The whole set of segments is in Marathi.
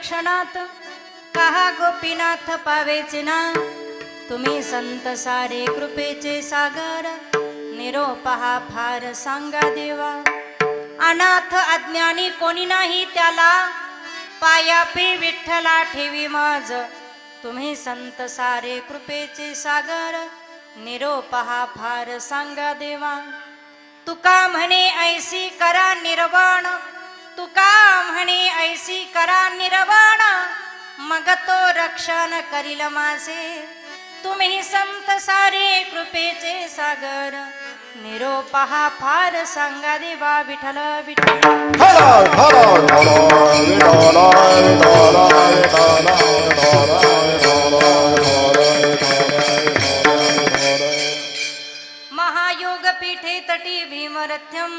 लक्षणात कहा गोपीनाथ पावेचे ना तुम्ही संत सारे कृपेचे सागर निरोप हा फार सांगा देवा अनाथ अज्ञानी कोणी नाही त्याला पायापी विठ्ठला ठेवी माझ तुम्ही संत सारे कृपेचे सागर निरोप हा फार सांगा देवा तुका म्हणे ऐसी करा निर्वाण तुका म्हणे ऐसी करा निर्वाण मग तो रक्षण करील माझे तुम्ही संत सारे कृपेचे सागर निरोप हा फार सांगा देवा विठ्ठल विठ्ठल महायोग पीठे तटी भीमरथ्यम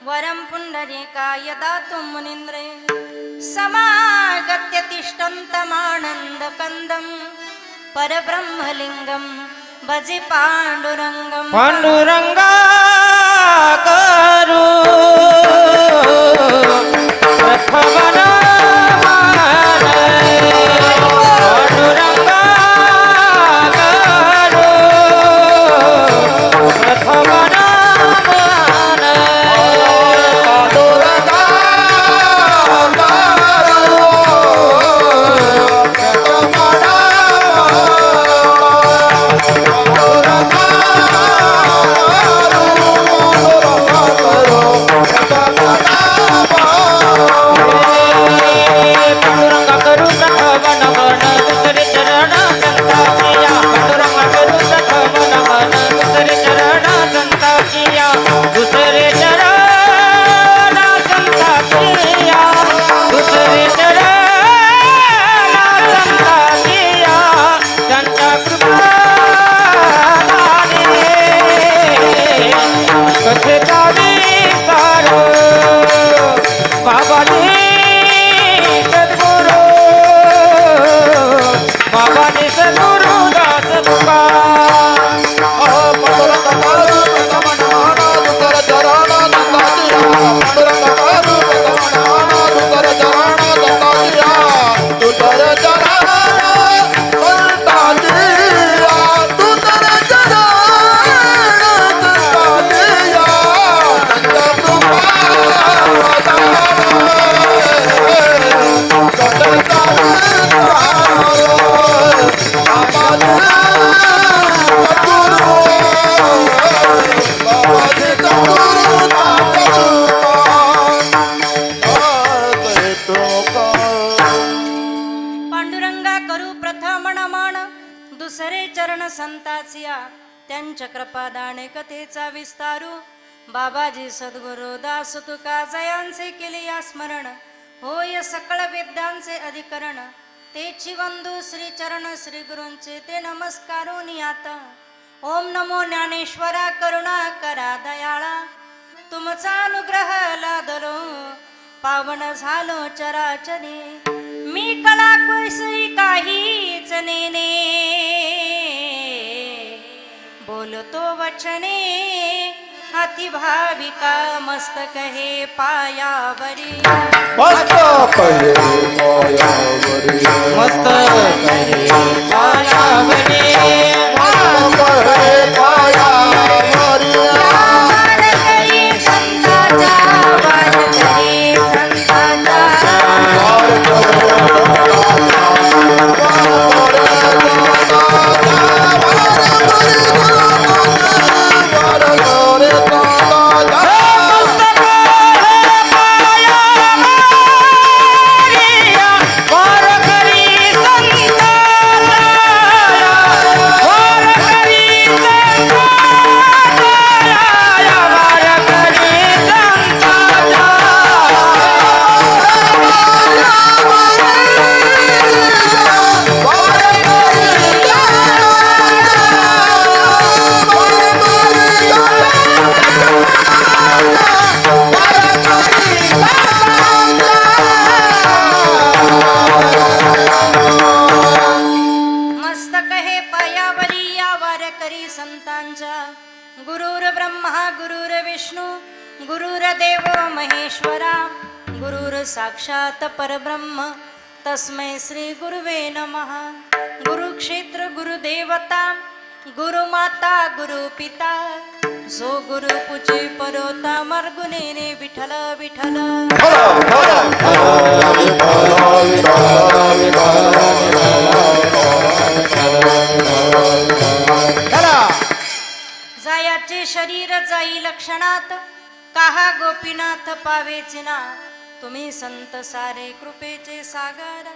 वरम पुंडरीकाय दातुं मुनीन्द्रे समागत्य तिष्ठन्तमानन्द कंदम परब्रह्मलिंगम भजे पांडुरंगम पांडुरंगा करू प्रथमना पांडुरंगा करू प्रथमना संताचिया त्यांच्या कृपादाने कथेचा विस्तारू बाबाजी सद्गुरु दास तुका जयांचे केले या स्मरण होय सकळ वेद्यांचे अधिकरण तेची वंदू श्री चरण श्री गुरूंचे ते नमस्कारोनी आता ओम नमो ज्ञानेश्वरा करुणा करा दयाळा तुमचा अनुग्रह लादलो पावन झालो चराचरे मी कला कोसई काहीच नेने बोलतो वचने अति भाविका मस्तक हे पायावरी मस्तक हे पायावरी मस्तक हे पायावरी मस्तक हे पायावरी वारकरी संताचा वारकरी संताचा गुरुर ब्रह्मा गुरुर विष्णू गुरुर देव महेश्वरा गुरुर साक्षात परब्रह्म तस्मै श्री गुरुवे नमः. गुरुक्षेत्र गुरुदेवता गुरुमाता गुरुपिता जो गुरु पूजे परोता मार्गुनेने विठ्ठल विठ्ठल. जायाचे शरीर जाई लक्षणात काहा गोपीनाथ पावेचे ना. तुम्ही संत सारे कृपेचे सागर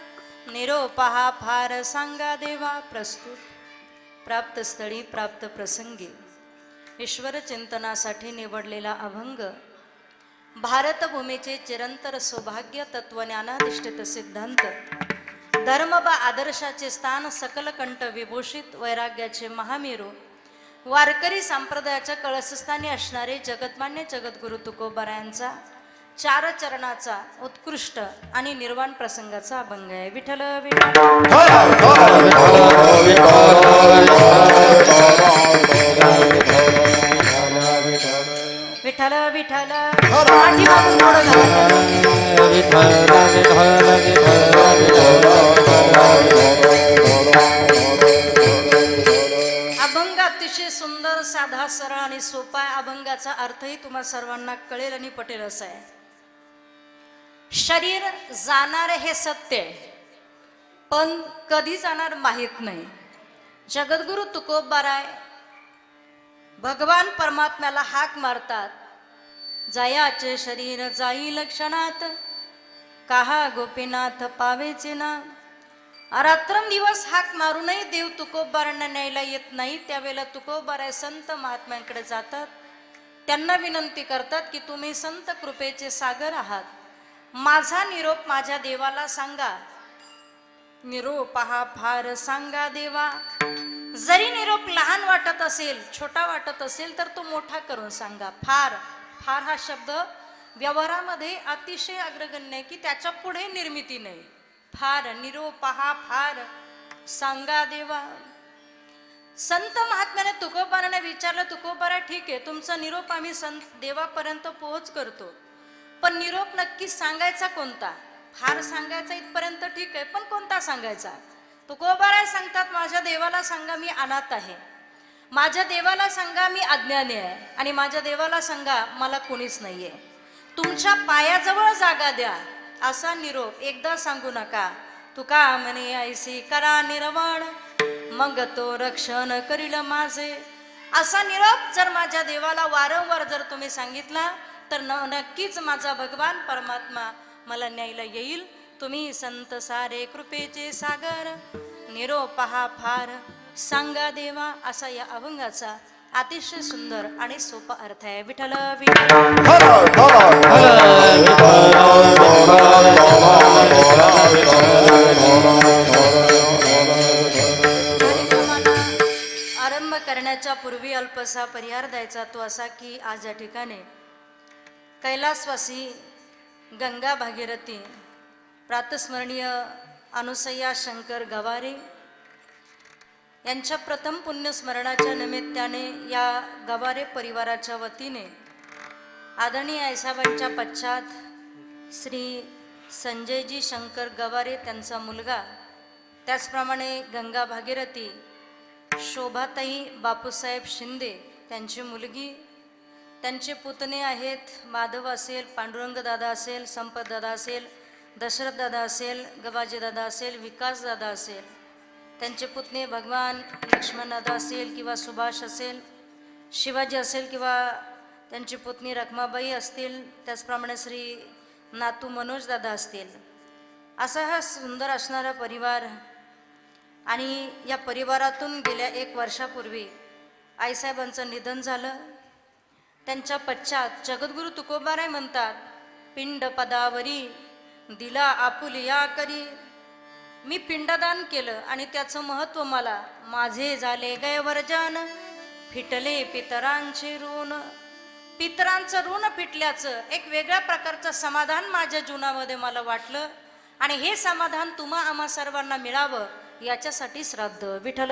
निरोपहा फार सांगा देवा. प्रस्तुत प्राप्त स्थळी प्राप्त प्रसंगी ईश्वर चिंतनासाठी निवडलेला अभंग. भारतभूमीचे चिरंतर सौभाग्य तत्वज्ञानाधिष्ठित सिद्धांत धर्म व आदर्शाचे स्थान सकल कंठ विभूषित वैराग्याचे महामेरू वारकरी संप्रदायाच्या कळसस्थानी असणारे जगतमान्य जगद्गुरु तुकोबारायांचा 4 चरणाचा उत्कृष्ट आणि निर्वाण प्रसंगाचा अभंग आहे. विठ्ठल विठ्ठल विठ्ठल अभंग अतिशय सुंदर साधा सरळ आणि सोपा आहे. अभंगाचा अर्थही तुम्हा सर्वांना कळेल आणि पटेल असा आहे. शरीर जाणार हे सत्य आहे, पण कधी जाणार माहीत नाही. जगद्गुरु तुकोबाराय भगवान परमात्म्याला हाक मारतात. जायाचे शरीर जाई लक्षणात काहा गोपीनाथ पावेचे ना. रात्रंदिवस हाक मारूनही देव तुकोबारांना न्यायला येत नाही. त्यावेळेला तुकोबाराय संत महात्म्यांकडे जातात. त्यांना विनंती करतात की तुम्ही संत कृपेचे सागर आहात, माझा निरोप माझ्या देवाला सांगा. निरोप हा फार सांगा देवा. जरी निरोप लहान वाटत असेल, छोटा वाटत असेल, तर तो मोठा करून सांगा. फार फार हा शब्द व्यवहारामध्ये अतिशय अग्रगण्य आहे की त्याच्या पुढे निर्मिती नाही. फार निरोप हा फार सांगा देवा. संत महात्म्याने तुकोबाराने विचारलं, तुकोबारा ठीक आहे, तुमचा निरोप आम्ही संत देवापर्यंत पोहोच करतो, पण निरोप नक्की सांगायचा कोणता? फार सांगायचा इथपर्यंत ठीक आहे, पण कोणता सांगायचा? तुकोबाराय सांगतात, माझ्या देवाला सांगा मी अनाथ आहे, माझ्या देवाला सांगा मी अज्ञानी आहे, आणि माझ्या देवाला सांगा मला कोणीच नाहीये. तुमच्या पायाजवळ जागा द्या असा निरोप एकदा सांगू नका. तुका म्हणे ऐसी करा निर्वाण, मग तो रक्षण करील माझे. असा निरोप जर माझ्या देवाला वारंवार जर तुम्ही सांगितला तर नक्कीच माझा भगवान परमात्मा मला न्यायला येईल. तुम्ही संत सारे कृपेचे सागर, निरोप हा फार सांगा देवा. असा या अभंगाचा अतिशय सुंदर आणि सोपा अर्थ आहे. विठ्ठल आरंभ करण्याच्या पूर्वी अल्पसा परिहार द्यायचा तो असा की आज या ठिकाणी कैलासवासी गंगा भागीरथी प्रातस्मरणीय अनुसया शंकर गवारे यांच्या प्रथम पुण्यस्मरणाच्या निमित्ताने या गवारे परिवाराच्या वतीने आदरणीय आईसाहेबांच्या पश्चात श्री संजयजी शंकर गवारे त्यांचा मुलगा, त्याचप्रमाणे गंगा भागीरथी शोभाताई बापूसाहेब शिंदे त्यांची मुलगी, त्यांचे पुतणे आहेत माधव असेल, पांडुरंग दादा असेल, संपत दादा असेल, दशरथ दादा असेल, गबाजी दादा असेल, विकास दादा असेल, त्यांचे पुतणे भगवान लक्ष्मण दादा असेल किंवा सुभाष असेल, शिवाजी असेल किंवा त्यांची पुतणी रखमाबाई असतील, त्याचप्रमाणे श्री नातू मनोज दादा असतील. असा हा सुंदर असणारा परिवार. आणि या परिवारातून गेल्या 1 वर्षापूर्वी आईसाहेबांचं निधन झालं. त्यांच्या पश्चात जगद्गुरु तुकोबाराय म्हणतात, पिंड पदावरी दिला आपुलिया करी. मी पिंडदान केलं आणि त्याचं महत्त्व मला माझे झाले गैवर्जन, फिटले पितरांचे ऋण. पितरांचं ऋण फिटल्याचं एक वेगळ्या प्रकारचं समाधान माझ्या जीवनामध्ये मला वाटलं, आणि हे समाधान तुम्हा आम्हा सर्वांना मिळावं याच्यासाठी श्राद्ध. विठ्ठल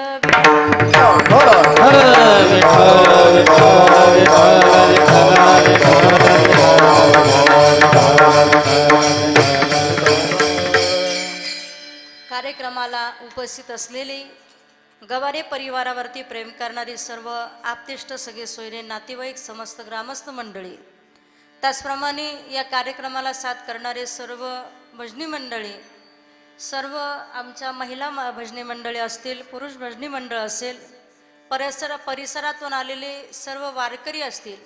कार्यक्रमाला उपस्थित असलेले गवारे परिवारावरती प्रेम करणारी सर्व आप्तेष्ट सगळे सोयरे नातेवाईक समस्त ग्रामस्थ मंडळी, त्याचप्रमाणे या कार्यक्रमाला साथ करणारे सर्व भजनी मंडळी, सर्व आमच्या महिला भजनी मंडळी असतील, पुरुष भजनी मंडळ असेल, परिसरातून आलेले सर्व वारकरी असतील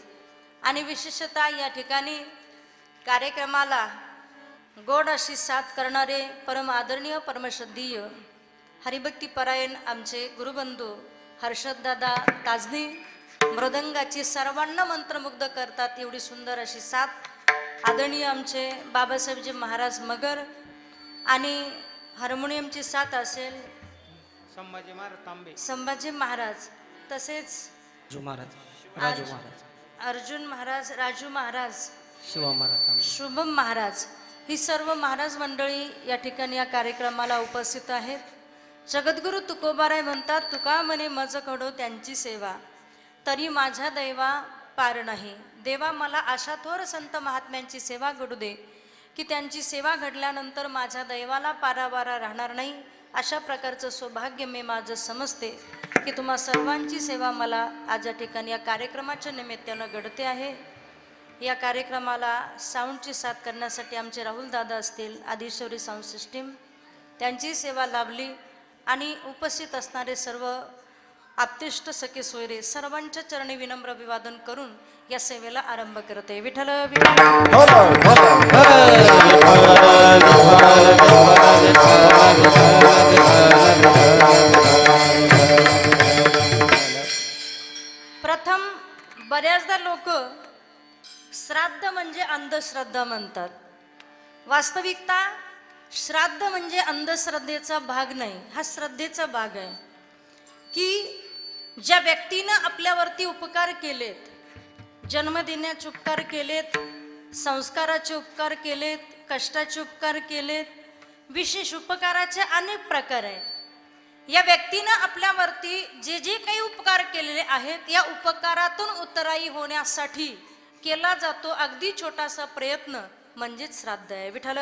आणि विशेषतः या ठिकाणी कार्यक्रमाला गोड अशी साथ करणारे परम आदरणीय परमश्रद्धेय हरिभक्तीपरायण आमचे गुरुबंधू हर्षददादा ताजनी मृदंगाची सर्वांना मंत्रमुग्ध करतात एवढी सुंदर अशी साथ आदरणीय आमचे बाबासाहेबजी महाराज मगर आणि हार्मोनियमची साथ असेल संभाजी महाराज तांबे, संभाजी महाराज, तसेच राजू महाराज, राजू महाराज, अर्जुन महाराज, राजू महाराज, शिवा महाराज तांबे, शुभम महाराज, ही सर्व महाराज मंडळी या ठिकाणी या कार्यक्रमाला उपस्थित आहेत. जगद्गुरु तुकोबाराय म्हणतात, तुका म्हणे मज घडो त्यांची सेवा, तरी माझ्या दैवा पार नाही. देवा मला अशा थोर संत महात्म्यांची सेवा घडू दे की त्यांची सेवा घडल्यानंतर माझ्या दैवाला पारावारा राहणार नाही. अशा प्रकारचं सौभाग्य मी माझं समजते की तुम्हा सर्वांची सेवा मला आज या ठिकाणी या कार्यक्रमाच्या निमित्तानं घडते आहे. या कार्यक्रमाला साऊंडची साथ करण्यासाठी आमचे राहुल दादा असतील, आदिश्वरी साऊंड सिस्टीम, त्यांची सेवा लाभली आणि उपस्थित असणारे सर्व आप्तेष्ट सखे सोयरे सर्वांच्या चरणी विनम्र अभिवादन करून या सेवेला आरंभ करते. विठ्ठल प्रथम बऱ्याचदा लोक श्राद्ध म्हणजे अंधश्रद्धा म्हणतात. वास्तविकता श्राद्ध म्हणजे अंधश्रद्धेचा भाग नाही, हा श्रद्धेचा भाग आहे. की ज्या व्यक्तीनं आपल्यावरती उपकार केलेत, जन्म देण्याचे उपकार केलेत, संस्काराचे उपकार केलेत, कष्टाचे उपकार केलेत, विशेष उपकाराचे अनेक प्रकार आहेत. या व्यक्तीनं आपल्यावरती जे जे काही उपकार केलेले आहेत, या उपकारातून उतराई होण्यासाठी केला जातो अगदी छोटासा प्रयत्न म्हणजेच श्राद्ध आहे. विठ्ठल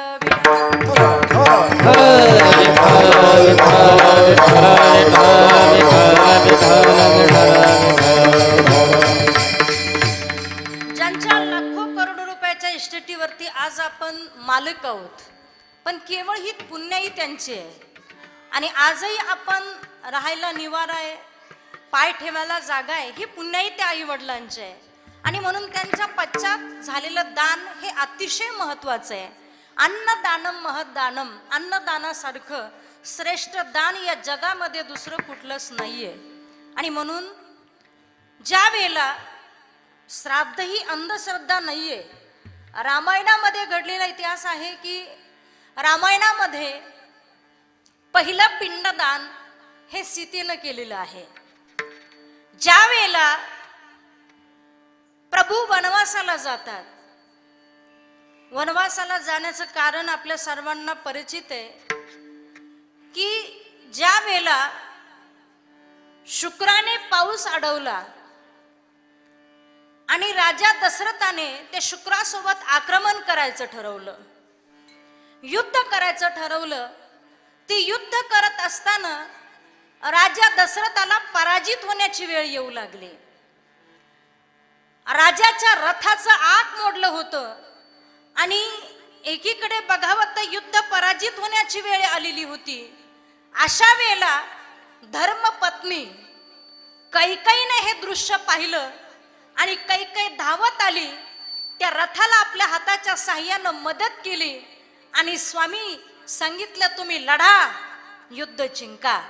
ज्यांच्या लाखो करोडो रुपयाच्या इस्टेटीवरती आज आपण मालक आहोत, पण केवळ ही पुण्याई त्यांची आहे आणि आजही आपण राहायला निवारा आहे, पाय ठेवायला जागा आहे, ही पुण्याई त्या आई वडिलांची आहे. आणि म्हणून त्यांच्या पश्चात झालेलं दान हे अतिशय महत्त्वाचं आहे. अन्नदानम महदानम, अन्नदानासारखं श्रेष्ठ दान या जगामध्ये दुसरं कुठलंच नाहीये. आणि म्हणून ज्या वेळेला श्राद्ध ही अंधश्रद्धा नाहीये. रामायणामध्ये घडलेला इतिहास आहे की रामायणामध्ये पहिलं पिंडदान हे सीतेनं केलेलं आहे. ज्या वेळेला प्रभू वनवासाला जातात, वनवासाला जाण्याचं कारण आपल्या सर्वांना परिचित आहे की ज्या वेळेला शुक्राने पाऊस अडवला आणि राजा दशरथाने ते शुक्रासोबत आक्रमण करायचं ठरवलं, युद्ध करायचं ठरवलं. ते युद्ध करत असताना राजा दशरथाला पराजित होण्याची वेळ येऊ लागली. राजाच्या रथाचं आग मोडलं होतं आणि एकीकडे बघावं तर युद्ध पराजित होण्याची वेळ आलेली होती. अशा वेळेला धर्मपत्नी कैकेयीने हे दृश्य पाहिलं आणि कैकेयी धावत आली, त्या रथाला आपल्या हाताच्या साह्यानं मदत केली आणि स्वामी सांगितलं तुम्ही लढा, युद्ध जिंका.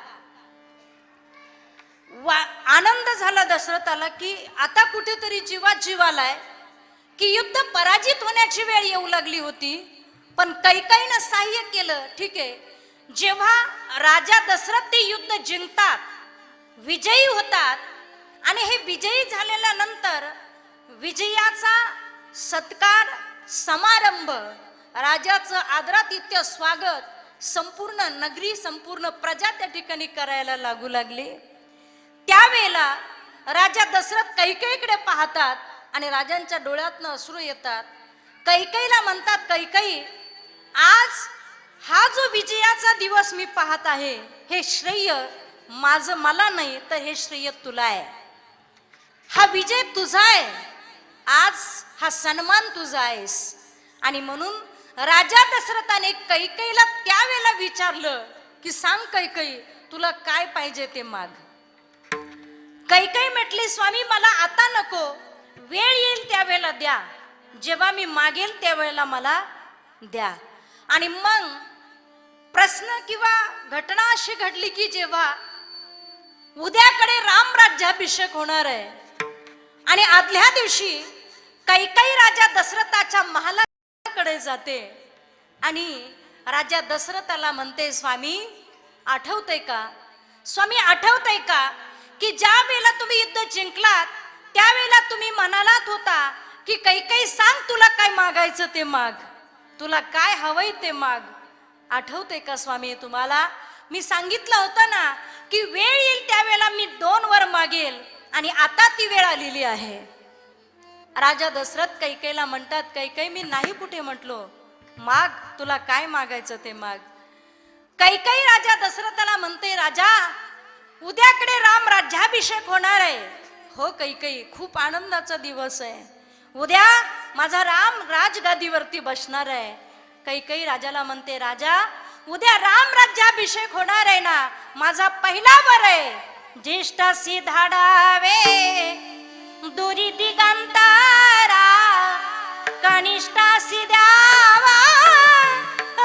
आनंद झाला दशरथाला की आता कुठेतरी जीवात जीव आलाय की युद्ध पराजित होण्याची वेळ येऊ लागली होती, पण कैकेयीनं सहाय्य केलं. ठीक आहे, जेव्हा राजा दशरथ ते युद्ध जिंकतात, विजयी होतात आणि हे विजयी झालेल्या नंतर विजयाचा सत्कार समारंभ, राजाचं आदरातिथ्य स्वागत संपूर्ण नगरी, संपूर्ण प्रजा त्या ठिकाणी करायला लागू लागली. त्यावेळेला राजा दशरथ कैकेयीकडे पाहतात आणि राजांच्या डोळ्यातनं अश्रू येतात. कैकेयीला म्हणतात, कैकेयी आज हा जो विजयाचा दिवस मी पाहत आहे, हे श्रेय माझं मला नाही, तर हे श्रेय तुला आहे. हा विजय तुझा आहे, आज हा सन्मान तुझा आहेस. आणि म्हणून राजा दशरथाने कैकेयीला त्यावेळेला विचारलं की सांग कैकेयी, तुला काय पाहिजे ते माग. कैकेयी म्हटली, स्वामी मला आता नको, वेळ येईल त्यावेळेला द्या, जेव्हा मी मागेल त्यावेळेला मला द्या. आणि मग प्रश्न किंवा घटना अशी घडली की जेव्हा उद्याकडे राम राज्याभिषेक होणार आहे आणि आदल्या दिवशी कैकेयी राजा दशरथाच्या महालाकडे जाते आणि राजा दशरथाला म्हणते, स्वामी आठवतंय का, स्वामी आठवतंय का की ज्या वेळेला तुम्ही युद्ध जिंकलात त्यावेळेला तुम्ही म्हणालात होता की कैकेयी सांग तुला काय मागायचं ते माग, तुला काय हवंय ते माग. आठवतंय का स्वामी तुम्हाला, मी सांगितलं होतं ना की वेळ येईल त्यावेळेला मी 2 वर मागेल आणि आता ती वेळ आलेली आहे. राजा दशरथ कैकेयीला म्हणतात, कैकेयी मी नाही कुठे म्हटलो, माग, तुला काय मागायचं ते माग. कैकेयी राजा दशरथाला म्हणते, राजा उद्याकडे राम राज्याभिषेक होणार आहे. हो कैकेयी, खूप आनंदाचा दिवस आहे, उद्या माझा राम राजगादीवरती बसणार आहे. कैकेयी राजाला म्हणते, राजा उद्या राम राज्याभिषेक होणार आहे ना, माझा पहिला वर आहे, ज्येष्ठासी धाडावे दुरी दिगंतारा, कनिष्ठासी द्यावा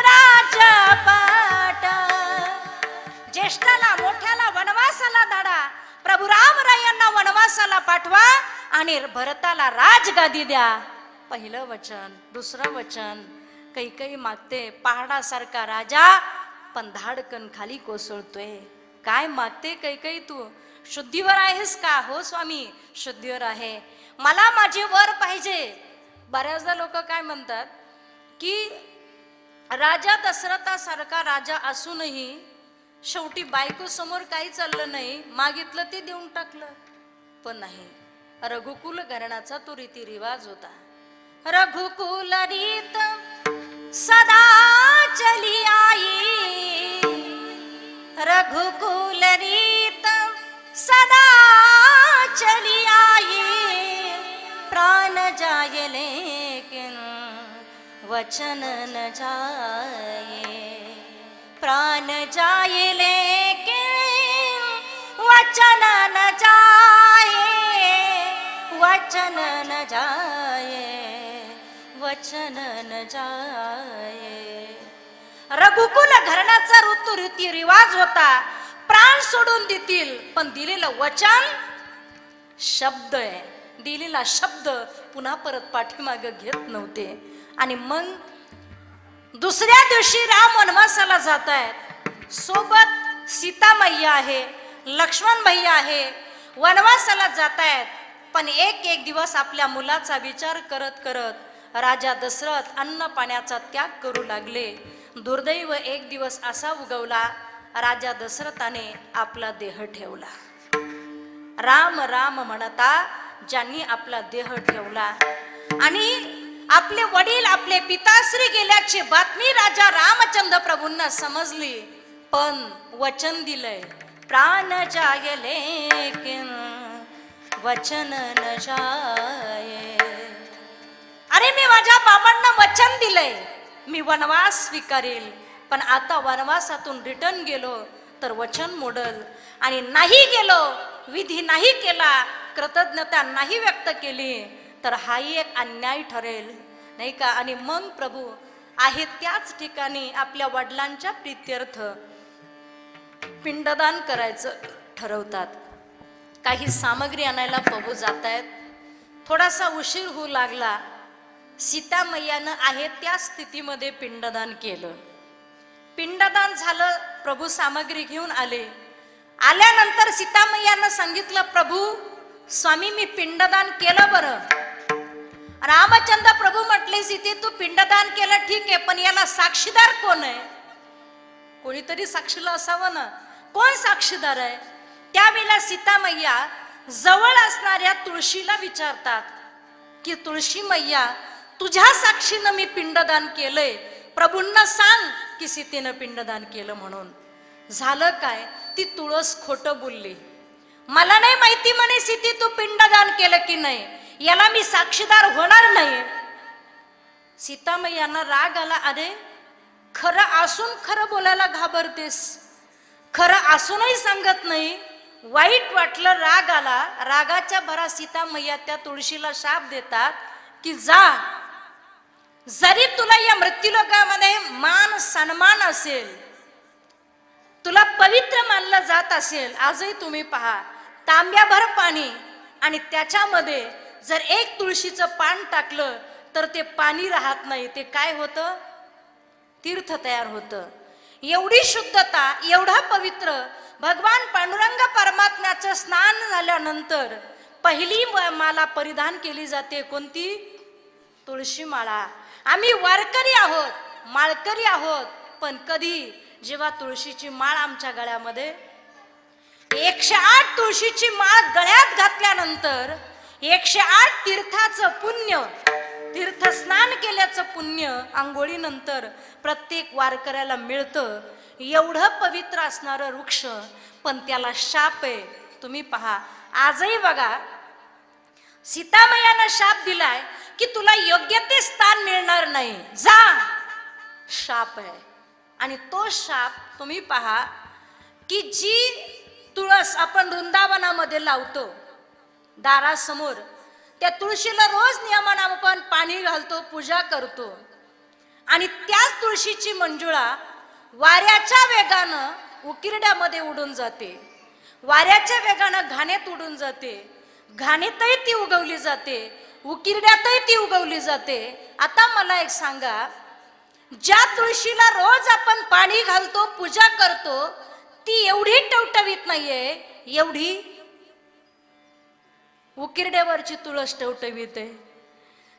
राजपाट. ज्येष्ठाला मोठ्याला वनवासाला धाडा, प्रभू रामरायांना वनवासाला पाठवा आणि भरताला राजगादी द्या. पहिलं वचन. दुसरं वचन, कैकेयी मागते पहाडासारखा राजा पण धाडकन खाली कोसळतोय. काय मागते कैकेयी, तू शुद्धीवर आहेस का. हो स्वामी शुद्धीवर आहे, मला माझे वर पाहिजे. बऱ्याचदा लोक काय म्हणतात की राजा दशरथासारखा राजा असूनही शेवटी बायको समोर काही चाललं नाही, मागितलं ते देऊन टाकलं. पण नाही, रघुकुल घराण्याचा तो रीतिरिवाज होता. रघुकुल रीत सदा चली आई, रघुकुल रीत सदा चली आई, प्राण जाए लेकिन वचन न जाए, प्राण जाए लेकिन वचन न जाए, वचन न जाए, वचन न जाए. रघुकुल घराण्याचा रीती रिवाज होता, प्राण सोडून देतील पण दिलेलं वचन शब्द आहे, दिलेला शब्द पुन्हा परत पाठीमागे घेत नव्हते. आणि मग दुसऱ्या दिवशी राम वनवासाला जात आहेत, सोबत सीता मैया आहे, लक्ष्मण भैया आहे, वनवासाला जात आहेत. पण एक दिवस आपल्या मुलाचा विचार करत करत राजा दशरथ अन्न पाण्याचा त्याग करू लागले. दुर्दैव एक दिवस असा उगवला, राजा दशरथाने आपला देह ठेवला. राम राम म्हणता ज्यांनी आपला देह ठेवला आणि आपले वडील आपले पिताश्री गेल्याची बातमी राजा रामचंद्र प्रभूंना समजली. पण वचन दिलंय, प्राण जाए लेकिन वचन न जाए. अरे मी माझ्या बाबांना वचन दिलंय, मी वनवास स्वीकारेल, पण आता वनवासातून रिटर्न गेलो तर वचन मोडल, आणि नाही गेलो, विधी नाही केला, कृतज्ञता नाही व्यक्त केली तर हाही एक अन्याय ठरेल, नाही का. आणि मग प्रभू आहे त्याच ठिकाणी आपल्या वडिलांच्या प्रीत्यर्थ पिंडदान करायचं ठरवतात. काही सामग्री आणायला प्रभू जात आहेत, थोडासा उशीर होऊ लागला. सीता मैयानं आहे त्या स्थितीमध्ये पिंडदान केलं. पिंडदान झालं, प्रभू सामग्री घेऊन आले. आल्यानंतर सीता मैयानं सांगितलं, प्रभू स्वामी मी पिंडदान केलं बरं. रामचंद्र प्रभू म्हटले, सीते तू पिंडदान केलं ठीक आहे, पण याला साक्षीदार कोण आहे, कोणीतरी साक्षीला असावं ना, कोण साक्षीदार आहे. त्यावेळेला सीता मैया जवळ असणाऱ्या तुळशीला विचारतात की तुळशी मैया तुझ्या साक्षीनं मी पिंडदान केलंय, प्रभूंना सांग की सीतेनं पिंडदान केलं म्हणून. झालं काय, ती तुळस खोटं बोलली. मला नाही माहिती म्हणे सीते तू पिंडदान केलं की नाही, याला मी साक्षीदार होणार नाही. सीतामैयांना राग आला. अरे खरं असून खरं बोलायला घाबरतेस, खरं असूनही सांगत नाही. वाईट वाटलं, राग आला. रागाच्या भरात सीतामैया त्या तुळशीला शाप देतात की जा, जरी तुला या मृत्यूलोकामध्ये मान सन्मान असेल, तुला पवित्र मानलं जात असेल, आजही तुम्ही पहा तांब्याभर पाणी आणि त्याच्यामध्ये जर एक तुळशीचं पान टाकलं तर ते पाणी राहत नाही, ते काय होतं, तीर्थ तयार होतं. एवढी शुद्धता, एवढा पवित्र भगवान पांडुरंग परमात्म्याचं स्नान झाल्यानंतर पहिली माला परिधान केली जाते. कोणती? तुळशी माळा. आम्ही वारकरी आहोत, माळकरी आहोत, पण कधी जेव्हा तुळशीची माळ आमच्या गळ्यामध्ये 108 तुळशीची माळ गळ्यात घातल्यानंतर 108 तीर्थाचं पुण्य, तीर्थ स्नान केल्याचं पुण्य आंघोळीनंतर प्रत्येक वारकऱ्याला मिळतं. एवढं पवित्र असणारं वृक्ष, पण त्याला शाप आहे. तुम्ही पहा आजही बघा, सीतामैयानं शाप दिलाय की तुला योग्य ते स्थान मिळणार नाही, जा, शाप आहे. आणि तो शाप तुम्ही पहा की जी तुळस आपण वृंदावनामध्ये लावतो दारासमोर, त्या तुळशीला रोज नियमानं आपण पाणी घालतो, पूजा करतो, आणि त्याच तुळशीची मंजुळा वाऱ्याच्या वेगानं उकिरड्यामध्ये उडून जाते, वाऱ्याच्या वेगानं घाणेत उडून जाते, घाणेतही ती उगवली जाते, उकिरड्यातही ती उगवली जाते. आता मला एक सांगा, ज्या तुळशीला रोज आपण पाणी घालतो, पूजा करतो, ती एवढी टवटवीत नाहीये एवढी उकिरड्यावरची तुळस टवटवीत आहे.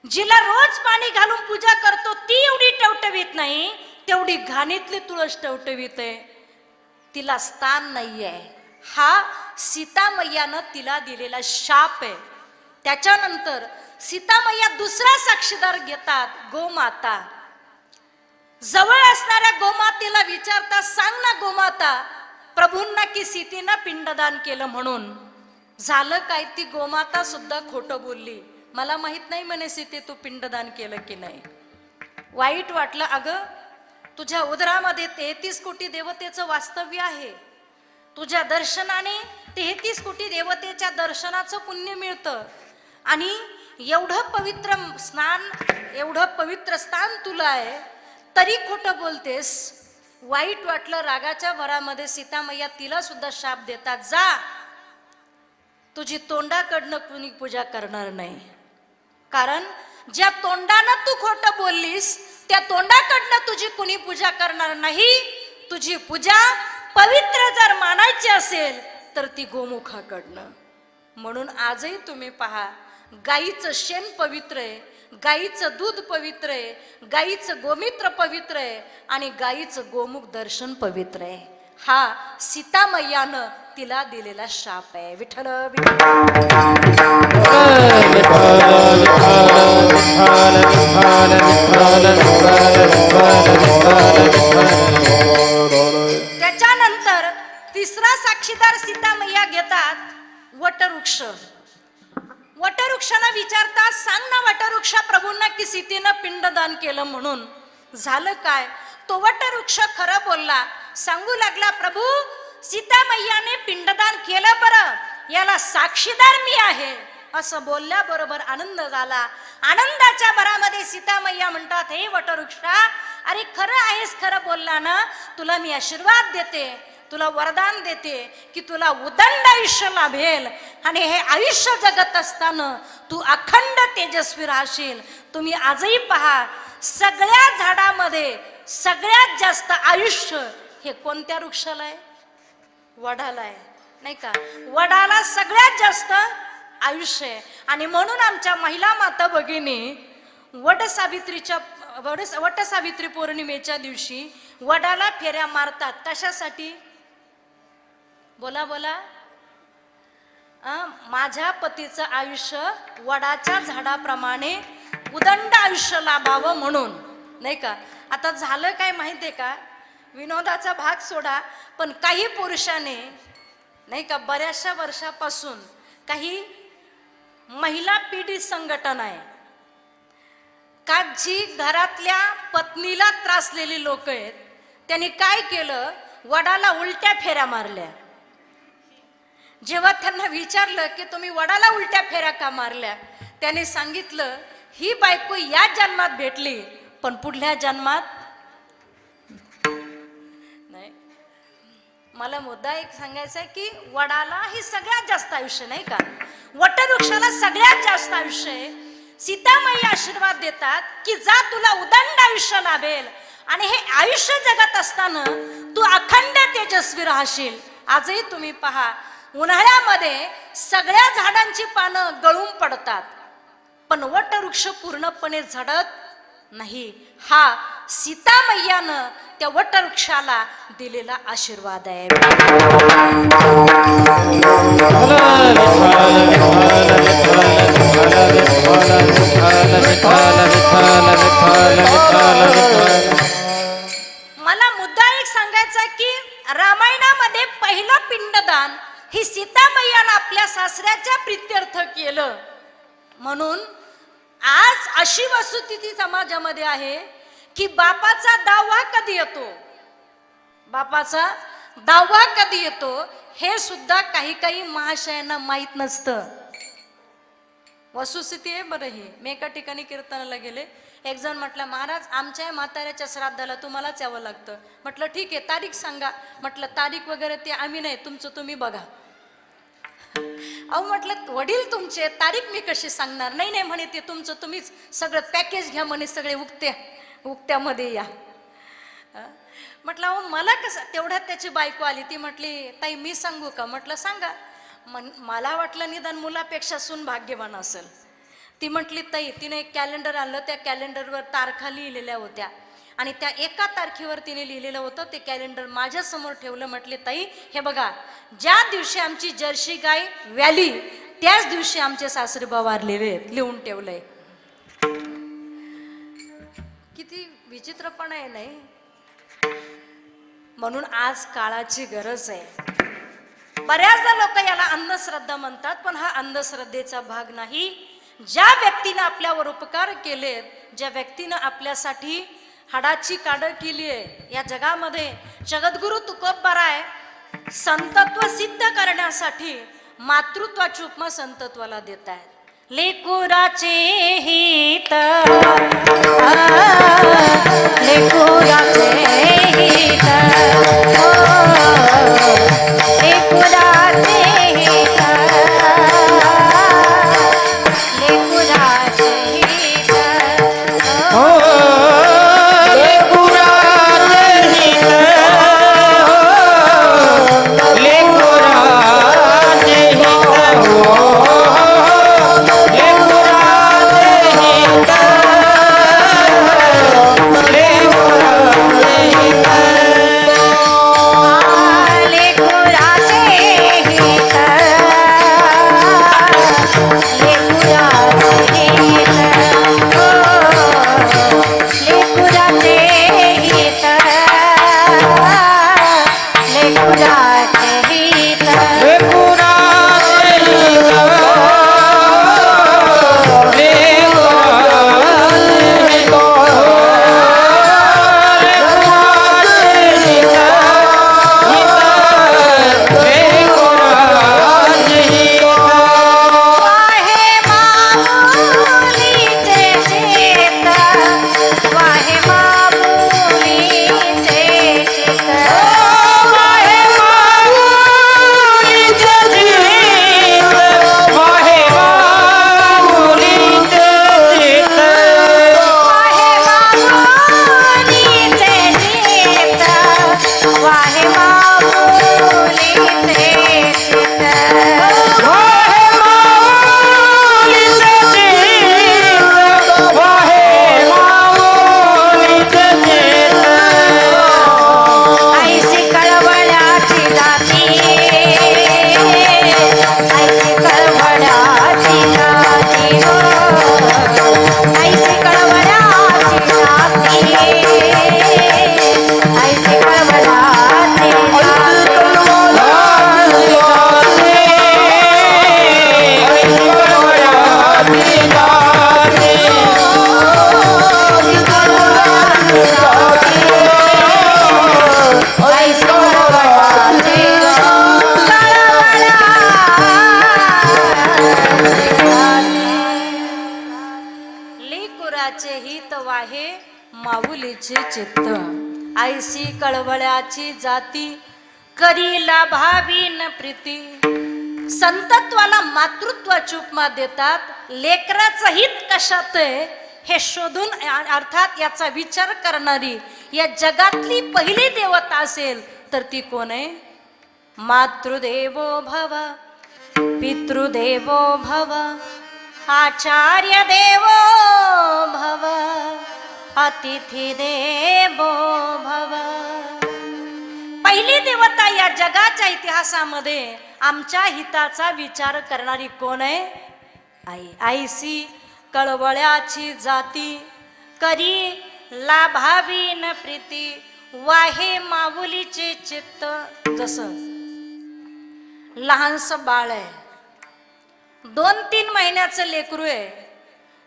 जिला रोज पाणी घालून पूजा करतो ती एवढी टवटवीत नाही, तेवढी घाणीतली तुळस टवटवीत आहे. तिला स्थान नाहीये. हा सीतामैयानं तिला दिलेला शाप आहे. त्याच्यानंतर सीतामैया दुसरा साक्षीदार घेतात, गोमाता. जवळ असणाऱ्या गोमातेला विचारतात, सांग ना गोमाता, प्रभूंना की सीतेनं पिंडदान केलं म्हणून. झालं काय, ती गोमाता सुद्धा खोटं बोलली. मला माहित नाही म्हणे सीते तू पिंडदान केलं की नाही. वाईट वाटलं. अगं तुझ्या उदरामध्ये 33 कोटी देवतेचं वास्तव्य आहे. तुझ्या दर्शनाने 33 कोटी देवतेच्या दर्शनाचं पुण्य मिळतं, आणि एवढं पवित्र स्नान, एवढं पवित्र स्थान तुला आहे, तरी खोटं बोलतेस. वाईट वाटलं. रागाच्या भरामध्ये सीतामैया तिला सुद्धा शाप देतात, जा, तुझी तोंडाकडनं कुणी पूजा करणार नाही. कारण ज्या तोंडानं तू खोटं बोललीस त्या तोंडाकडनं तुझी कुणी पूजा करणार नाही. तुझी पूजा पवित्र जर मानायची असेल तर ती गोमुखाकडनं. म्हणून आजही तुम्ही पहा, गाईचं शेण पवित्र आहे, गाईचं दूध पवित्र आहे, गाईचं गोमित्र पवित्र आहे, आणि गाईचं गोमुख दर्शन पवित्र आहे. हा सीतामैयानं तिला दिलेला शाप आहे. विठ्ठल त्याच्यानंतर तिसरा साक्षीदार सीतामैया घेतात, वटवृक्ष. वटवृक्षाला विचारतात, सांग ना वटवृक्षा, प्रभूंना की सीतेनं पिंडदान केलं म्हणून. झालं काय, तो वटवृक्ष खरं बोलला. सांगू लागला, प्रभू सीतामैयाने पिंडदान केलं बरं, याला साक्षीदार मी आहे. असं बोलल्याबरोबर आनंद झाला. आनंदाच्या भरामध्ये सीतामैया म्हणतात, हे वटवृक्षा, अरे खरं आहेस, खरं बोलला ना, तुला मी आशीर्वाद देते, तुला वरदान देते की तुला उदंड आयुष्य लाभेल, आणि हे आयुष्य जगत असताना तू अखंड तेजस्वी राहशील. तुम्ही आजही पहा, सगळ्या झाडामध्ये सगळ्यात जास्त आयुष्य हे कोणत्या वृक्षाला आहे? वडाला आहे, नाही का? वडाला सगळ्यात जास्त आयुष्य आहे. आणि म्हणून आमच्या महिला माता भगिनी वट सावित्री पौर्णिमेच्या दिवशी वडाला फेऱ्या मारतात. कशासाठी? बोला बोला. माझ्या पतीचं आयुष्य वडाच्या झाडाप्रमाणे उदंड आयुष्य लाभावं म्हणून, नाही का? आता झालं काय माहितीये का, विनोदाचा भाग सोडा, पण काही पुरुषाने नाही का बऱ्याचशा वर्षापासून काही महिला पीडित संघटना आहे का जी घरातल्या पत्नीला त्रासलेली लोक आहेत, त्यांनी काय केलं, वडाला उलट्या फेऱ्या मारल्या. जेव्हा त्यांना विचारलं की तुम्ही वडाला उलट्या फेऱ्या का मारल्या, त्याने सांगितलं ही बायको या जन्मात भेटली पण पुढल्या जन्मात नाही. मला मुद्दा एक सांगायचा आहे की वडाला ही सगळ्यात जास्त आयुष्य नाही का, वटवृक्षाला सगळ्यात जास्त आयुष्य आहे. सीतामाई आशीर्वाद देतात की जा तुला उदंड आयुष्य लाभेल आणि हे आयुष्य जगत असताना तू अखंड तेजस्वी राहशील. आजही तुम्ही पहा उन्हाळ्यामध्ये सगळ्या झाडांची पानं गळून पडतात पण वटवृक्ष पूर्णपणे झडत नाही. हा सीतामय्यानं त्या वटवृक्षाला दिलेला आशीर्वाद आहे. मला मुद्दा एक सांगायचा की रामायणामध्ये पहिलं पिंडदान ही सीतामय्यानं आपल्या सासऱ्याच्या प्रित्यर्थ केलं. म्हणून आज अशी वस्तुस्थिती समाजामध्ये आहे की बापाचा दावा कधी येतो, बापाचा दावा कधी येतो हे सुद्धा काही काही महाशयांना माहीत नसतं. वस्तुस्थिती आहे बरं. हे मी एका ठिकाणी कीर्तनाला गेले, एक जण म्हटलं महाराज आमच्या म्हाताऱ्याच्या श्राद्धाला तुम्हालाच यावं लागतं. म्हटलं ठीक आहे तारीख सांगा. म्हटलं तारीख वगैरे ते आम्ही नाही, तुमचं तुम्ही बघा. अहो म्हटलं वडील तुमचे, तारीख मी कशी सांगणार. नाही नाही म्हणे ते तुमचं तुम्हीच सगळं पॅकेज घ्या म्हणे, सगळे उक्त्यामध्ये या. म्हटलं अहो मला कसं. तेवढ्यात त्याची बायको आली, ती म्हटली ताई मी सांगू का. म्हटलं सांगा. मला वाटलं निदान मुलापेक्षा सून भाग्यवान असेल. ती म्हटली ताई, तिने एक कॅलेंडर आणलं, त्या कॅलेंडरवर तारखा लिहिलेल्या होत्या आणि त्या एका तारखेवर तिने लिहिलेलं होतं. ते कॅलेंडर माझ्या समोर ठेवलं. म्हटले ताई हे बघा, ज्या दिवशी आमची जर्सी गाय व्याली त्याच दिवशी आमचे सासरेबा वारलेले लिहून ठेवलंय. किती विचित्रपणा आहे नाही. म्हणून आज काळाची गरज आहे. बऱ्याचदा लोक याला अंधश्रद्धा म्हणतात पण हा अंधश्रद्धेचा भाग नाही. ज्या व्यक्तीनं आपल्यावर उपकार केलेत, ज्या व्यक्तीनं आपल्यासाठी हाडाची काढ केली आहे या जगामध्ये, जगद्गुरु तुकोबराय संतत्व सिद्ध करण्यासाठी मातृत्वाची उपमा संतत्वाला देत आहेत. लेकुराचे हित, लेकुराचे हित, लेकुराचे हित, लेकुराचे हित, लेकुरा माऊलीचे चित्त ऐसी कळवळ्याची जाती करीला भावी न प्रीती. संतत्वाला मातृत्वाची उपमा देतात. लेकराचं हित कशात आहे हे शोधून अर्थात याचा विचार करणारी या जगातली पहिली देवता असेल तर ती कोण आहे? मातृदेवो भव, पितृदेवो भव, आचार्य देवो भव, अतिथी देवो भव. पहिली देवता या जगाच्या इतिहासामध्ये आमच्या हिताचा विचार करणारी कोण आहे? आई. ऐसी कळवळ्याची जाती करी लाभावी न प्रीती. वाहे माऊलीचे चित्त. जसं लहानस बाळ आहे, 2-3 महिन्याचं लेकरू आहे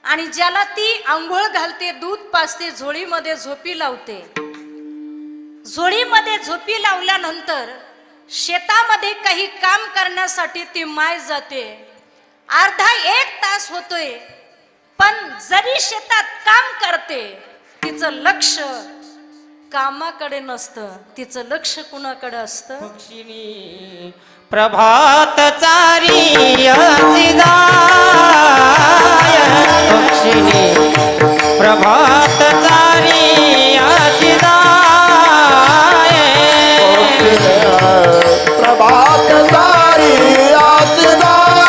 आणि ज्याला ती आंघोळ घालते, दूध पाजते, झोळीमध्ये झोपी लावते. झोळीमध्ये झोपी लावल्यानंतर शेतामध्ये काही काम करण्यासाठी ती माय जाते. अर्धा 1 तास होतोय, पण जरी शेतात काम करते तिचं लक्ष कामाकडे नसतं, तिचं लक्ष कुणाकडे असतं? पक्षिणी प्रभात चारी अतिदाय, पक्षिणी प्रभात चारी अतिदाय, प्रभात तारी आसदाय,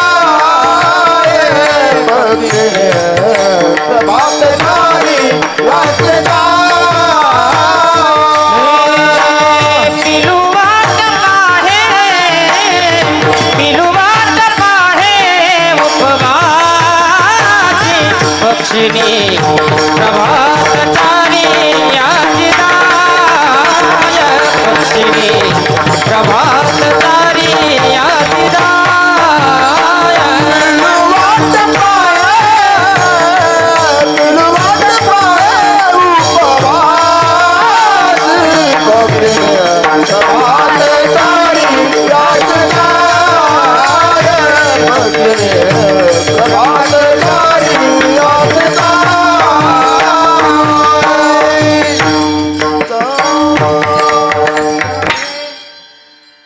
भक्तिने प्रभात तारी आसदाय. पिलुवात पाहे उपमाची, पक्षिणी प्रभात चारी अतिदाय, पक्षिणी प्रभात चारी अतिदाय.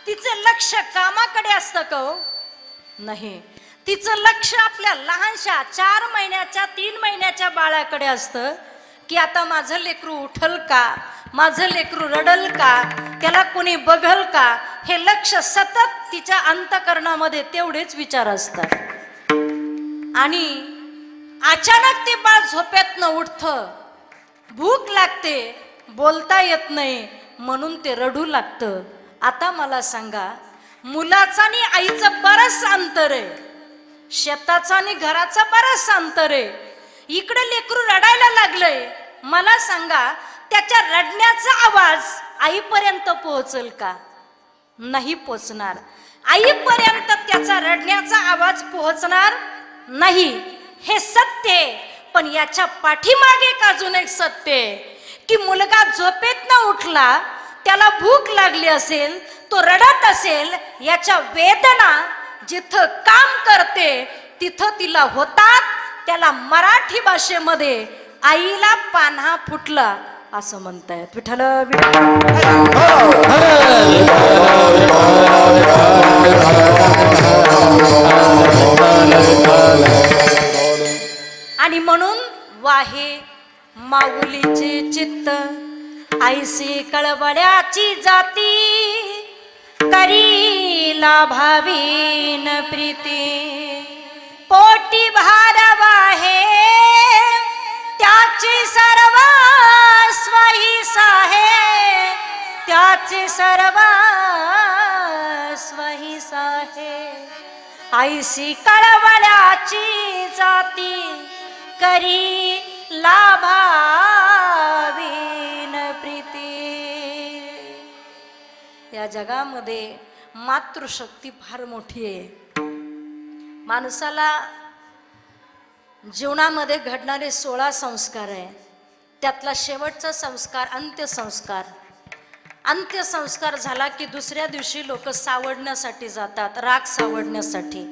तिचं लक्ष कामाकडे असतं का हो? नाही. तिचं लक्ष आपल्या लहानशा 4 महिन्याच्या 3 महिन्याच्या बाळाकडे असतं की आता माझं लेकरू उठल का, माझं लेकरू रडल का, त्याला कोणी बघल का. हे लक्ष सतत तिच्या अंतःकरणामध्ये तेवढेच विचार असतात. आणि अचानक ते बाळ झोपेतनं उठतं, भूक लागते, बोलता येत नाही, म्हणून ते रडू लागतं. आता मला सांगा, मुलाचं आणि आईचं बरंच अंतर आहे, शेताचं आणि घराचं बरंच अंतर आहे. इकडे लेकरू रडायला लागलंय, मला सांगा त्याच्या रडण्याचा आवाज आईपर्यंत पोहोचल का? नाही पोहोचणार. आईपर्यंत त्याचा रडण्याचा आवाज पोहोचणार नाही, हे सत्य आहे. पण याच्या पाठीमागे एक अजून एक सत्य आहे की मुलगा झोपेतनं उठला, त्याला भूक लागली असेल, तो रडत असेल, याच्या वेदना जिथं काम करते तिथं तिला होतात. त्याला मराठी भाषेमध्ये आईला पान्हा फुटला असं म्हणतायत. विठ्ठल आणि म्हणून वाहे माऊलीचे चित्त ऐसी कळवळ्याची जाती करीला भावीन प्रीती. पोटी भारव आहे त्याची सर्वस्व हिस आहे, त्याची सर्वस्व हिस आहे. ऐसी कळवळ्याची जाती करी लाभावीन प्रीती. या जगामध्ये मातृशक्ती फार मोठी आहे. माणसाला जीवनामध्ये घडणारे 16 संस्कार आहे, त्यातला शेवटचा संस्कार अंत्यसंस्कार. अंत्यसंस्कार झाला की दुसऱ्या दिवशी लोक सावडण्यासाठी जातात, राख सावडण्यासाठी.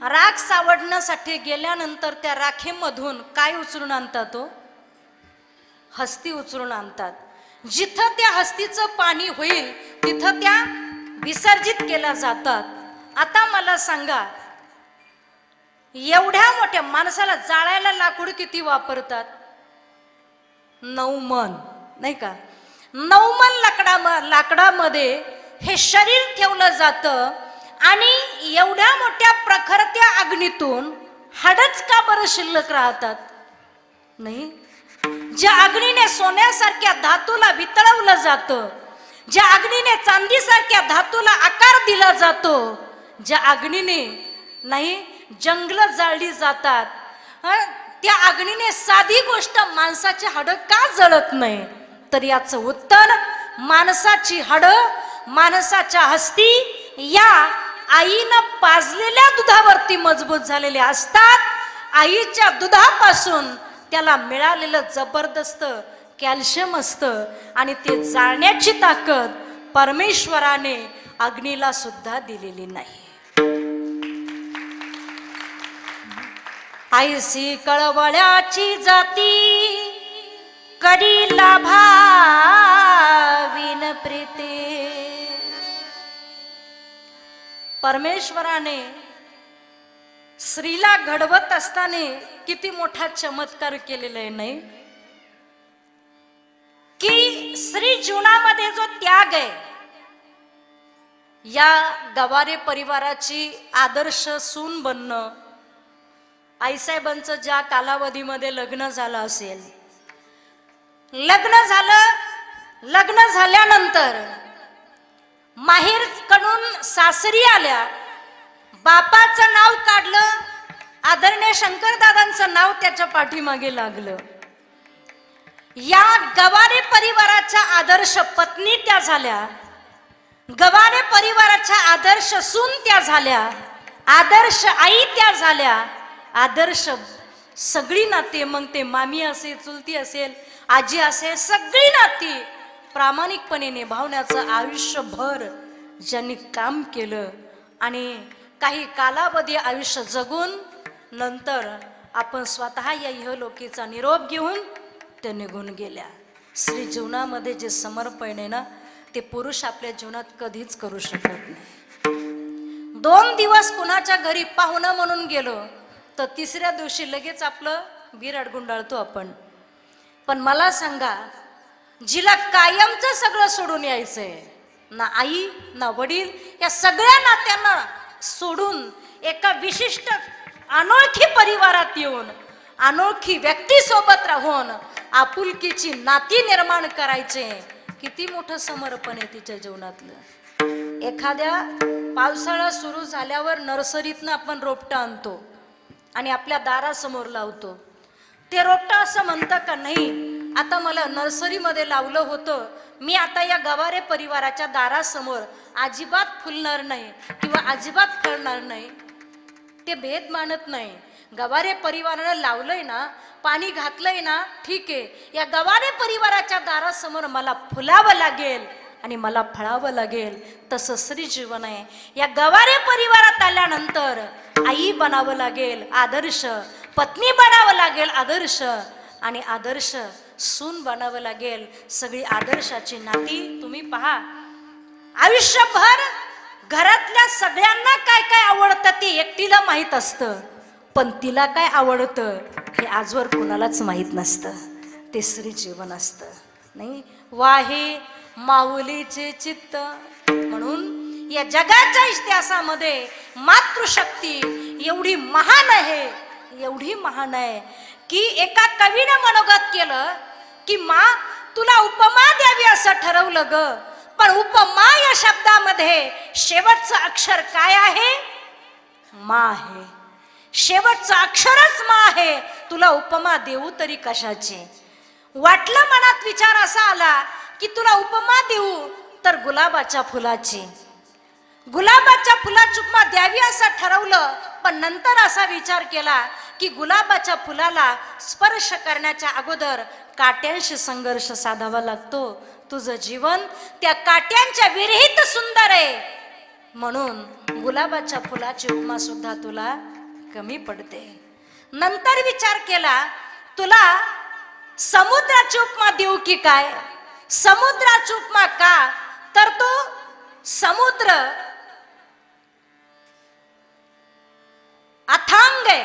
राख सावडण्यासाठी गेल्यानंतर त्या राखेमधून काय उचलून आणतात तो? हस्ती उचलून आणतात. जिथं त्या हस्तीचं पाणी होईल तिथं त्या विसर्जित केल्या जातात. आता मला सांगा, एवढ्या मोठ्या माणसाला जाळायला लाकूड किती वापरतात? 9 मन, नाही का? 9 मन लाकडामध्ये हे शरीर ठेवलं जातं आणि एवढ्या मोठ्या प्रखरत्या अग्नीतून हाडच का बरं शिल्लक राहतात? नाही, ज्या अग्नीने सोन्यासारख्या धातूला वितळवलं जातं, ज्या अग्नीने चांदीसारख्या धातूला आकार दिला जातो, ज्या अग्नीने नाही जंगल जाळली जातात, त्या अग्नीने साधी गोष्ट माणसाची हाडं का जळत नाही? तर याचं उत्तर, माणसाची हाडं, माणसाच्या हस्ती या आईनं पाजलेल्या दुधावरती मजबूत झालेले असतात. आईच्या दुधापासून त्याला मिळालेलं जबरदस्त कॅल्शियम असतं आणि ते जाळण्याची ताकद परमेश्वराने अग्नीला सुद्धा दिलेली नाही. आईसी कळवळ्याची जाती कधी लाभाविन प्रीते. परमेश्वराने स्त्रीला घडवत असताना किती मोठा चमत्कार केलेला आहे, नाही? की स्त्री जीवनामध्ये जो त्याग आहे, या गवारे परिवाराची आदर्श सून बनणं, आईसाहेबांचं ज्या कालावधीमध्ये लग्न झालं असेल, लग्न झाल्यानंतर माहेरकडून सासरी आल्या, बापाचं नाव काढलं, आदरणीय शंकरदादांचं नाव त्याच्या पाठीमागे लागलं. या गवारे परिवाराच्या आदर्श पत्नी त्या झाल्या, गवारे परिवाराच्या आदर्श सून त्या झाल्या, आदर्श आई त्या झाल्या, आदर्श सगळी नाती, मग ते मामी असेल, चुलती असेल, आजी असेल, सगळी नाती प्रामाणिकपणे निभावण्याचं आयुष्यभर ज्यांनी काम केलं आणि काही कालावधी आयुष्य जगून नंतर आपण स्वतः या इहलोकीचा निरोप घेऊन ते निघून गेल्या. स्त्री जीवनामध्ये जे समर्पण आहे ना, ते पुरुष आपल्या जीवनात कधीच करू शकत नाही. 2 दिवस कुणाच्या घरी पाहुणं म्हणून गेलो तर तिसऱ्या दिवशी लगेच आपलं बिराड गुंडाळतो आपण. पण मला सांगा, जिला कायमचं सगळं सोडून यायचंय, ना आई ना वडील, या सगळ्या नात्यांना सोडून एका विशिष्ट अनोळखी परिवारात येऊन, अनोळखी व्यक्ती सोबत राहून आपुलकीची नाती निर्माण करायचे, किती मोठं समर्पण आहे तिच्या जीवनातलं. एखाद्या पावसाळा सुरू झाल्यावर नर्सरीतनं आपण रोपटं आणतो आणि आपल्या दारासमोर लावतो. ते रोपटं असं म्हणतं का, नाही आता मला नर्सरीमध्ये लावलं होतं, मी आता या गवारे परिवाराच्या दारासमोर अजिबात फुलणार नाही किंवा अजिबात फळणार नाही. ते भेद मानत नाही. गवारे परिवारानं लावलंय ना, पाणी घातलंय ना, ठीक आहे, या गवारे परिवाराच्या दारासमोर मला फुलावं लागेल आणि मला फळावं लागेल. तसं स्त्री जीवन आहे. या गवारे परिवारात आल्यानंतर आई बनावं लागेल आदर्श, पत्नी बनावं लागेल आदर्श, आणि आदर्श सून बनावं लागेल. सगळी आदर्शाची नाती तुम्ही पहा. आयुष्यभर घरातल्या सगळ्यांना काय काय आवडतं ते एकटीला माहीत असतं, पण तिला काय आवडतं हे आजवर कुणालाच माहीत नसतं. ते स्त्री जीवन असतं, नाही? वाहे माऊलीचे चित्त. म्हणून या जगाच्या इतिहासामध्ये मातृशक्ती एवढी महान आहे, एवढी महान आहे की एका कवीनं मनोगत केलं की मा तुला उपमा द्यावी असं ठरवलं ग, पण उपमा या शब्दामध्ये शेवटचं अक्षर काय आहे? मा आहे. शेवटचं अक्षरच मा आहे. तुला उपमा देऊ तरी कशाची? वाटलं मनात विचार असा आला की तुला उपमा देऊ तर गुलाबाच्या फुलाची. गुलाबाच्या फुलाची उपमा द्यावी असं ठरवलं, पण नंतर असा विचार केला की गुलाबाच्या फुलाला स्पर्श करण्याच्या अगोदर काट्यांशी संघर्ष साधावा लागतो. तुझं जीवन त्या काट्यांच्या विरहित सुंदर आहे, म्हणून गुलाबाच्या फुलाची उपमा सुद्धा तुला कमी पडते. नंतर विचार केला, तुला समुद्राची उपमा देऊ की काय? समुद्राची उपमा का? तर तो समुद्र अथांग आहे,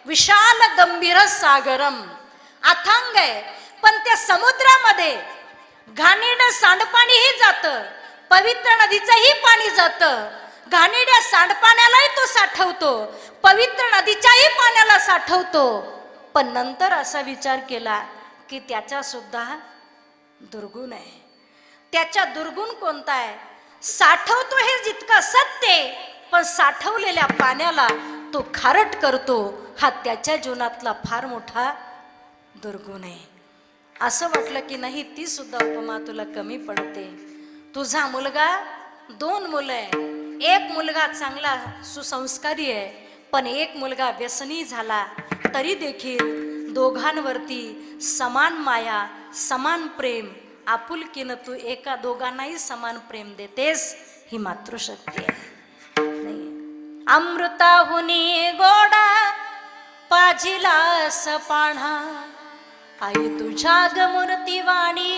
विशाल गंभीर सागरम अथांग आहे, पण त्या समुद्रामध्ये घाणेरडं सांडपाणीही जातं, पवित्र नदीचंही पाणी जातं. घाणेरड्या सांडपाण्यालाही तो साठवतो, पवित्र नदीच्याही पाण्याला साठवतो. पण नंतर असा विचार केला की त्याचा सुद्धा दुर्गुण आहे. त्याच्या दुर्गुण कोणता आहे? साठवतो हे जितकं सत्य आहे, पण साठवलेल्या पाण्याला तो खारट करतो. हा त्याच्या जीवनातला फार मोठा दुर्गुण आहे. असं वाटलं की नाही, ती सुद्धा उपमा तुला कमी पडते. तुझा मुलगा, 2 मुलं आहे. एक मुलगा चांगला सुसंस्कारी आहे, पण एक मुलगा व्यसनी झाला. तरी देखील दोघांवरती समान माया, समान प्रेम, आपुलकीनं तू दोघांनाही समान प्रेम देतेस. ही मातृशक्ती आहे. अमृताहुनी गोडा पाजिलास पाणा, आई तुझ्या ग मूर्तिवाणी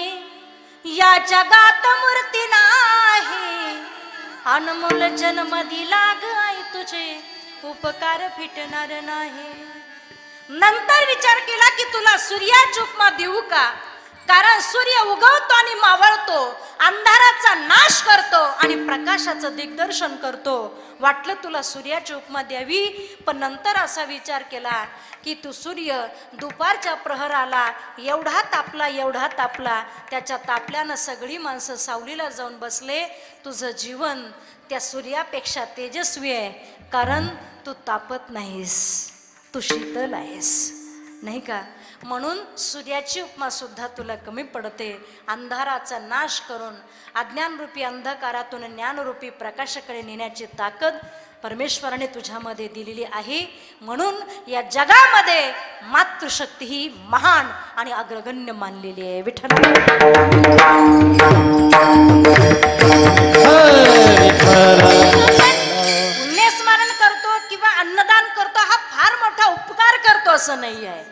या जगात मूर्ती नाही. अनमोल जन्म दिला ग आई, तुझे उपकार फिटणार नाही. नंतर विचार केला की तुला सूर्याची उपमा देऊ का? कारण सूर्य उगवतो आणि मावळतो, अंधाराचा नाश करतो आणि प्रकाशाचं दिग्दर्शन करतो. वाटलं तुला सूर्याची उपमा द्यावी, पण नंतर असा विचार केला की तू सूर्य दुपारच्या प्रहराला एवढा तापला, त्याच्या तापल्यानं सगळी माणसं सावलीला जाऊन बसले. तुझं जीवन त्या सूर्यापेक्षा तेजस्वी आहे, कारण तू तापत नाहीस, तू शीतल आहेस, नाही का? म्हणून सूर्याची उपमा सुद्धा तुला कमी पडते. अंधाराचा नाश करून अज्ञानरूपी अंधकारातून ज्ञानरूपी प्रकाशाकडे नेण्याची ताकद परमेश्वराने तुझ्यामध्ये दिलेली आहे. म्हणून या जगामध्ये मातृशक्ती ही महान आणि अग्रगण्य मानलेली आहे. विठ्ठल पुण्यस्मरण करतो किंवा अन्नदान करतो हा फार मोठा उपकार करतो असं नाही आहे.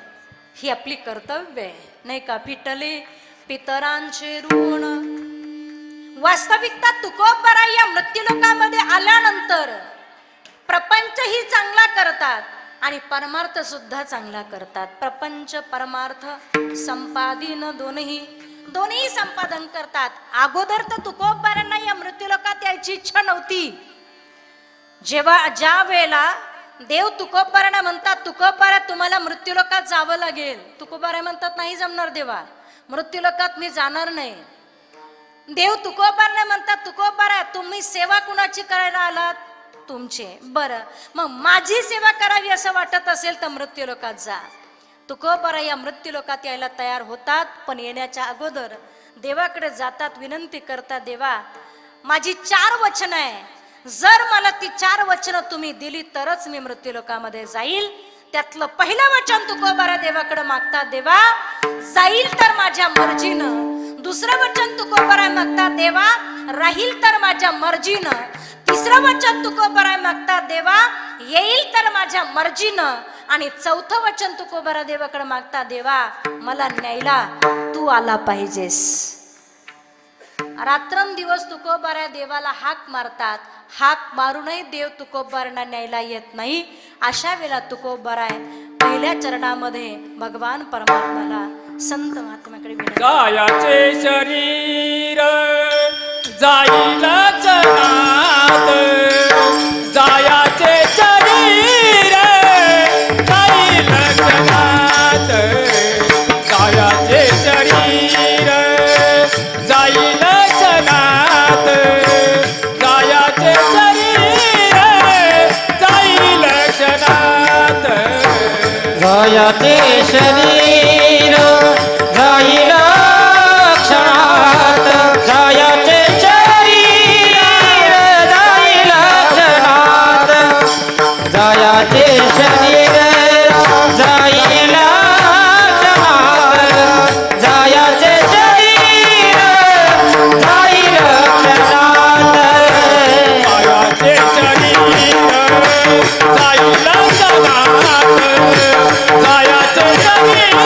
ही आपली कर्तव्य आहे, नाही का? फिटले पितरांचे ऋण. वास्तविकता तुकोबरा या मृत्यूलोकामध्ये आल्यानंतर प्रपंचही चांगला करतात आणि परमार्थ सुद्धा चांगला करतात. प्रपंच परमार्थ संपादन दोन्ही संपादन करतात. अगोदर तर तुकोबरांना या मृत्यूलोकात यायची इच्छा नव्हती. ज्या वेळेला देव तुकोबारांना म्हणतात, तुकोबारा तुम्हाला मृत्यूलोकात जावं लागेल. तुकोबारा म्हणतात, नाही जमणार देवा, मृत्यूलोकात मी जाणार नाही. देव तुकोबारांना म्हणतात, तुकोबारा तुम्ही सेवा कुणाची करायला आलात? तुमचे. बरं, मग माझी सेवा करावी असं वाटत असेल तर मृत्यूलोकात जा. तुकोबारा या मृत्यूलोकात यायला तयार होतात, पण येण्याच्या अगोदर देवाकडे जातात, विनंती करतात, देवा माझी 4 वचनं आहे, जर मला ती 4 वचनं तुम्ही दिली तरच मी मृत्यूलोकामध्ये जाईल. त्यातलं पहिलं वचन तुकोबारा देवाकडे मागतात, देवा जाईल तर माझ्या मर्जीनं. दुसरं वचन तुकोबारा मागतात, देवा राहील तर माझ्या मर्जीनं. तिसरं वचन तुकोबारा मागतात, देवा येईल तर माझ्या मर्जीनं. आणि चौथं वचन तुकोबारा देवाकडे मागतात, देवा मला न्यायला तू आला पाहिजेस. रात्रंदिवस तुकोबारा देवाला हाक मारतात. हाक मारूनही देव तुकोबारांना न्यायला येत नाही. अशा वेळेला तुकोबारा पहिल्या चरणामध्ये भगवान परमात्म्याला संत महात्म्याकडे विनंती, जायाचे शरीर जाईल जनात, जायाचे शरीर जाईल जनात, जायाचे शरीर जाईल जनात, जायाचे शरीर जाईल जनात, जायाचे शरीर जाईल क्षणात, जायाचे शरीर जाईल क्षणात, जायाचे शरीर जाईल क्षणात, जायाचे शरीर जाईल क्षणात, जायाचे शरीर जाईल जनात, जायाचे शरीर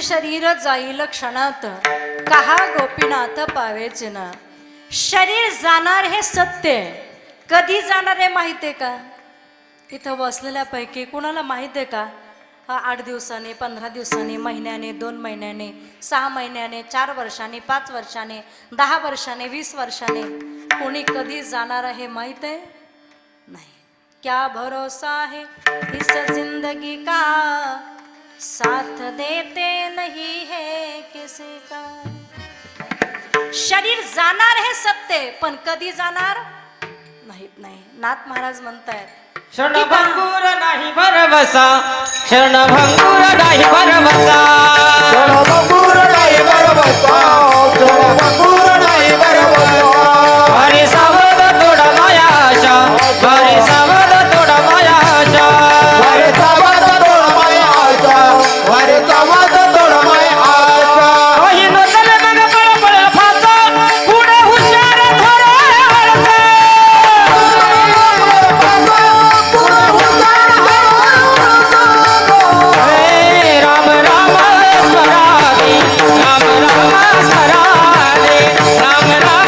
शरीर जाईल क्षणात, कहा गोपीनाथ पावेचे ना. शरीर जाणार हे सत्य आहे. कधी जाणार आहे माहिती आहे का? इथं बसलेल्यापैकी कुणाला माहिती आहे का? 8 दिवसाने, 15 दिवसाने, महिन्याने, 2 महिन्याने, 6 महिन्याने, 4 वर्षाने, 5 वर्षाने, 10 वर्षाने, 20 वर्षाने कोणी कधी जाणार आहे माहित आहे? नाही. क्या भरोसा है इस जिंदगी का, साथ देते नहीं है किसी का. शरीर जाणार हे सत्य आहे, पण कधी जाणार माहित नाही. नाथ महाराज म्हणतायत क्षणभंगूर नाही भरवसा, क्षणभंगूर नाही भरवसा. क्षणभंगूर नाही भरवसा, क्षणभंगूर नाही भरवसा. हरी सावध थोडा मायाशा, हरी सावध थोडा मायाशा. वरे सावध तोड माय आशा, वरे सावध तोड माय आशा. वही नसल मग पळपळ फाचा, पुढे हुशार थोडे आळसा. हे राम राम स्मराले, राम राम स्मराले, राम राम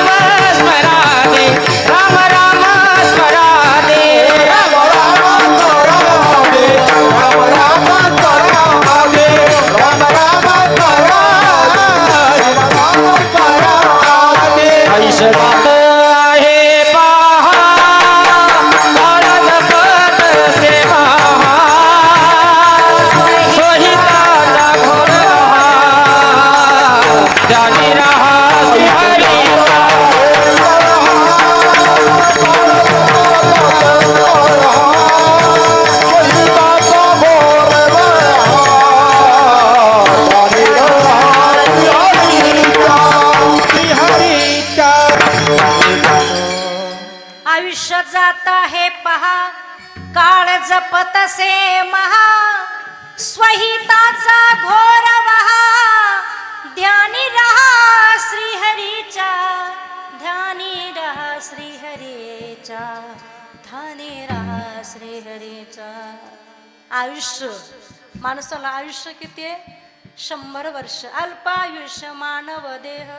स्मराले, राम राम स्मराले. राम राम स्वराले, राम राम स्वराले, राम राम स्वराले, राम राम स्वराले. ऐशवात आहे पहा, काळज पत सेवा. सोहिताचा घोर हा, जानी रहा श्रीहरीचा. आयुष्य जात आहे पहा, काळ जपत से महा. स्वहिताचा घोर वहा, ध्यानी रहा श्रीहरीच्या, ध्यानी रहा श्रीहरीच्या, ध्यानी रहा श्रीहरीच्या. आयुष्य, माणसाला आयुष्य किती आहे? 100 वर्ष. अल्पायुष्य मानव देह,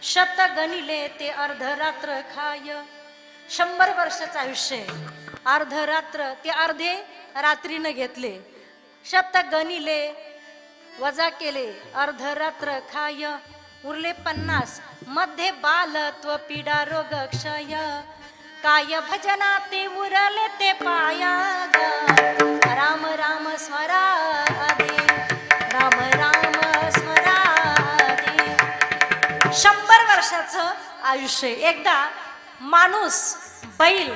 शत गणिले ते अर्धरात्र खाय. 100 वर्षाचं आयुष्य आहे. अर्धरात्र ते अर्धे रात्रीनं घेतले, शत गणिले वजा केले, अर्धरात्र खाय. उरले 50. मध्ये बालत्व पीडा रोग क्षय, काय भजना ते उरले ते पाया ग. राम राम स्मरादे, राम राम स्मरादे. 100 वर्षाचं आयुष्य. एकदा माणूस, बैल,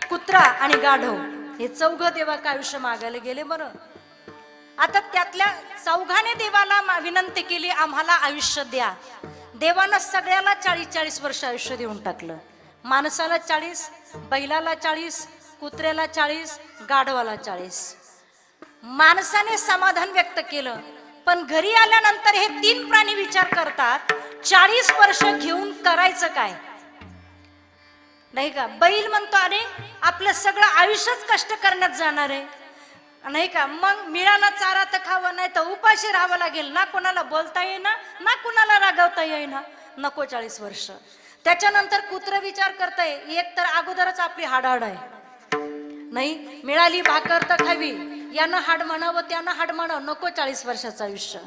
कुत्रा आणि गाढव हे चौघं देवाचं आयुष्य मागायला गेले. बरं, आता त्यातल्या चौघाने देवाला विनंती केली, आम्हाला आयुष्य द्या. देवानं सगळ्याला 40-40 वर्ष आयुष्य देऊन टाकलं. माणसाला 40, बैलाला 40, कुत्र्याला 40, गाढवाला 40. माणसाने समाधान व्यक्त केलं, पण घरी आल्यानंतर हे 3 प्राणी विचार करतात, 40 वर्ष घेऊन करायचं काय? नाही का? बैल म्हणतो, अरे आपलं सगळं आयुष्यच कष्ट करण्यात जाणार आहे, नाही का? मग मिळाला चारा तर खावं, नाही तर उपाशी राहावं लागेल. ना कोणाला बोलता येईना, ना कोणाला रागवता येईना. नको 40 वर्ष. त्याच्यानंतर कुत्र विचार करताय, एक तर अगोदरच आपली हाडाड आहे, नाही मिळाली भाकर तर खावी, यानं हाड म्हणावं त्यानं हाड म्हणावं, नको 40 वर्षाचं आयुष्य.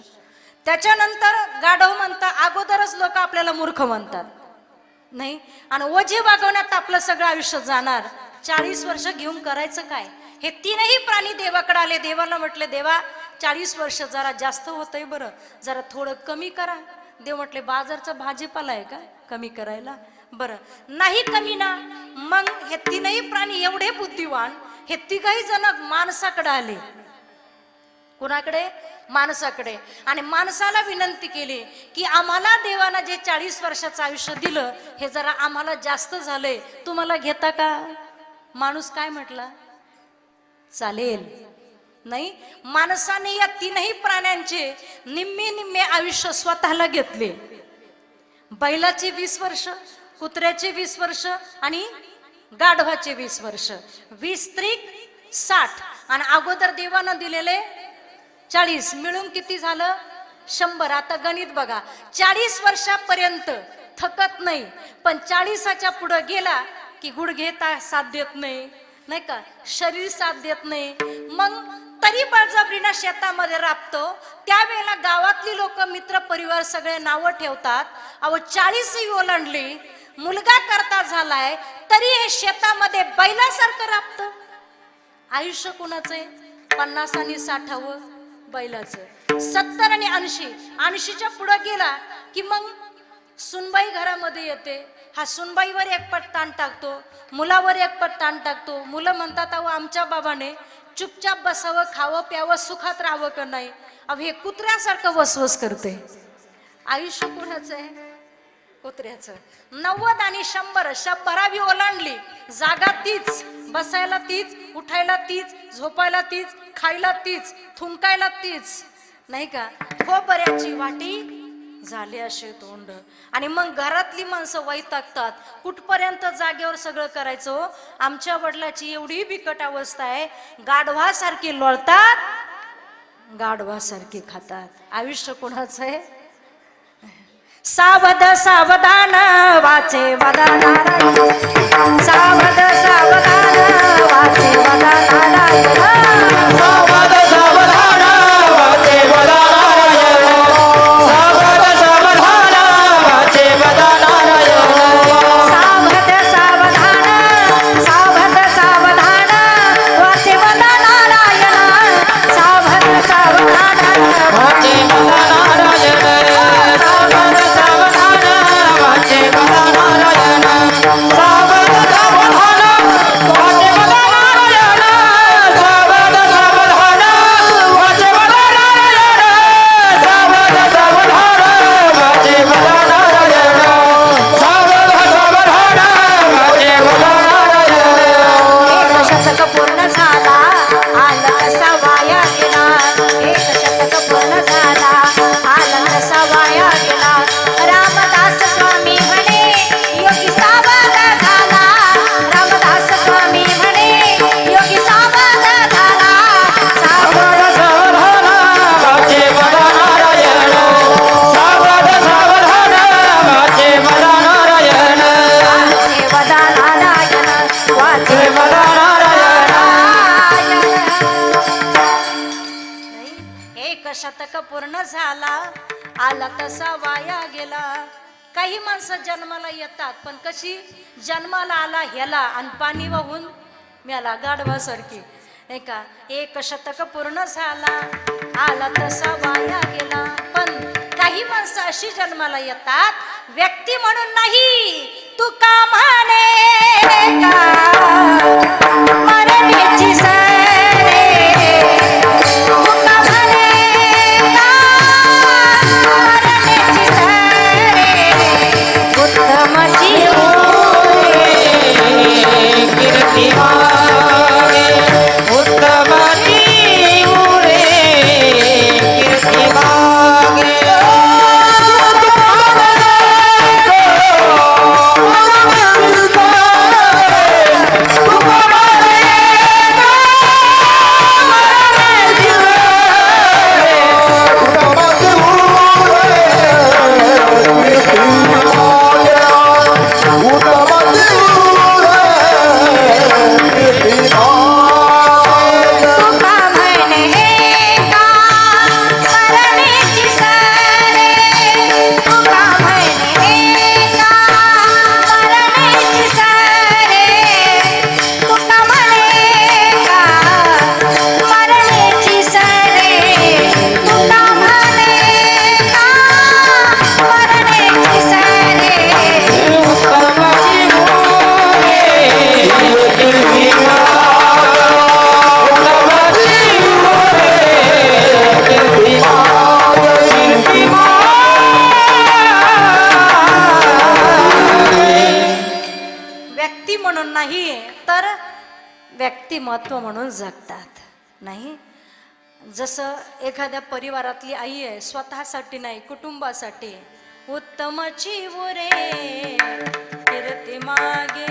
त्याच्यानंतर गाढव म्हणतात, अगोदरच लोक आपल्याला मूर्ख म्हणतात, नाही, आणि ओझे वागवण्यात आपलं सगळं आयुष्य जाणार. 40 वर्ष घेऊन करायचं काय? हे 3ही प्राणी देवाकडे आले. देवाला म्हटले, देवा 40 वर्ष जरा जास्त होतंय, बरं जरा थोडं कमी करा. देव म्हटले, बाजारचा भाजीपाला आहे का कमी करायला? बरं नाही कमी ना. मग हे 3ही प्राणी एवढे बुद्धिवान, हे 3घही जण माणसाकडे आले. कुणाकडे? माणसाकडे. आणि माणसाला विनंती केली की आम्हाला देवानं जे 40 वर्षाचं आयुष्य दिलं, हे जरा आम्हाला जास्त झालंय, तुम्हाला घेता का? माणूस काय म्हटला? चालेल. नाही, माणसाने या 3ही प्राण्यांचे निम्मे आयुष्य स्वतःला घेतले. बैलाचे 20 वर्ष, कुत्र्याचे 20 वर्ष आणि गाढवाचे 20 वर्ष. 20 त्रिक 60 आणि अगोदर देवानं दिलेले 40 मिळून किती झालं? 100 आता गणित बघा 40 वर्षापर्यंत थकत नाही, पण 40च्या पुढे गेला की गुडघे साथ देत नाही, नाही का, शरीर साथ देत नाही, मग तरी बळजबरीनं शेतामध्ये राबतो. त्यावेळेला गावातली लोक मित्र परिवार सगळे नावं ठेवतात, अहो 40 ओलांडली, मुलगा करता झालाय तरी हे शेतामध्ये बैलासारखं राबतं. आयुष्य कुणाचं आहे? 50 आणि 60 बैलाचं. 70 आणि 80च्या पुढे गेला की मग सुनबाई घरामध्ये येते. हा सुनबाईवर एकपट ताण टाकतो, मुलावर एकपट ताण टाकतो. मुलं म्हणतात अहो आमच्या बाबाने चुपचाप बसावं, खावं प्यावं, सुखात राहावं का नाही. अहो हे कुत्र्यासारखं वसवस करते. आयुष्य कुणाचं आहे? कुत्र्याचं. 90 आणि 100 ओलांडली, जागा तीच, बसायला तीच, उठायला तीच, झोपायला तीच, खायला तीच, थुंकायला तीच, नाही का. खोबऱ्याची वाटी झाले असे तोंड. आणि मग घरातली माणसं वैतागतात, कुठपर्यंत जागेवर सगळं करायचं. आमच्या वडिलाची एवढी बिकट अवस्था आहे, गाढवासारखी लोळतात, गाढवासारखी खातात. आयुष्य कोणाचं आहे? सावध सावधान वाचे वदा नारायण, सावध सावधान वाचे वदा नारायण, सावध सावधान वाचे वदा नारायण, सावध सावधान वाचे वदा नारायण, सावध सावधान, सावध सावधान वाचे वदा नारायण, सावध सावधान वाचे वदा नारायण, सावध सावधान वाचे वदा नारायण, सावध सावधान वाचे वदा नारायण, सावध सावधान वाचे वदा नारायण, सावध सावधान वाचे वदा नारायण, सावध सावधान वाचे वदा नारायण. एक शतक पूर्ण झाला, आला कसा वाया गेला. एक शतक पूर्ण झाला, आला कसा वाया गेला. रामदास स्वामी म्हणे योगी सावध झाला, रामदास स्वामी म्हणे योगी सावध झाला. सावध सावधान वाचे वदा नारायण, सावध सावधान वाचे वदा नारायण, वाचे वदा नारायण, वाचे वदा नारायण. एक शतक पूर्ण झाला, आला तसा वाया गेला. काही माणसं जन्माला येतात, पण कशी जन्माला आला ह्याला आणि पाणी वाहून म्याला, गाढवासारखी, नाही का. एक शतक पूर्ण झाला, आला तसा वाया गेला. पण काही माणसं अशी जन्माला येतात, व्यक्ती म्हणून नाही, तू का म्हणे का मरण्याची सरे, तू का म्हणे का मरण्याची सरे, उत्तमची कीर्ती मागे उत्तमाची उरे, कीर्ती मागे तुका म्हणे का मरण्याची सरे, तुका म्हणे का मरण्याची सरे, तुका म्हणे का मरण्याची सरे, तुका म्हणे का मरण्याची सरे. उत्तमाची उरे, कीर्ती व्यक्ती म्हणून नाही तर व्यक्तिमत्व म्हणून जगतात. नाही, जसं एखाद्या परिवारातली आई आहे, स्वतःसाठी नाही कुटुंबासाठी. उत्तमची उरे कीर्ती मागे.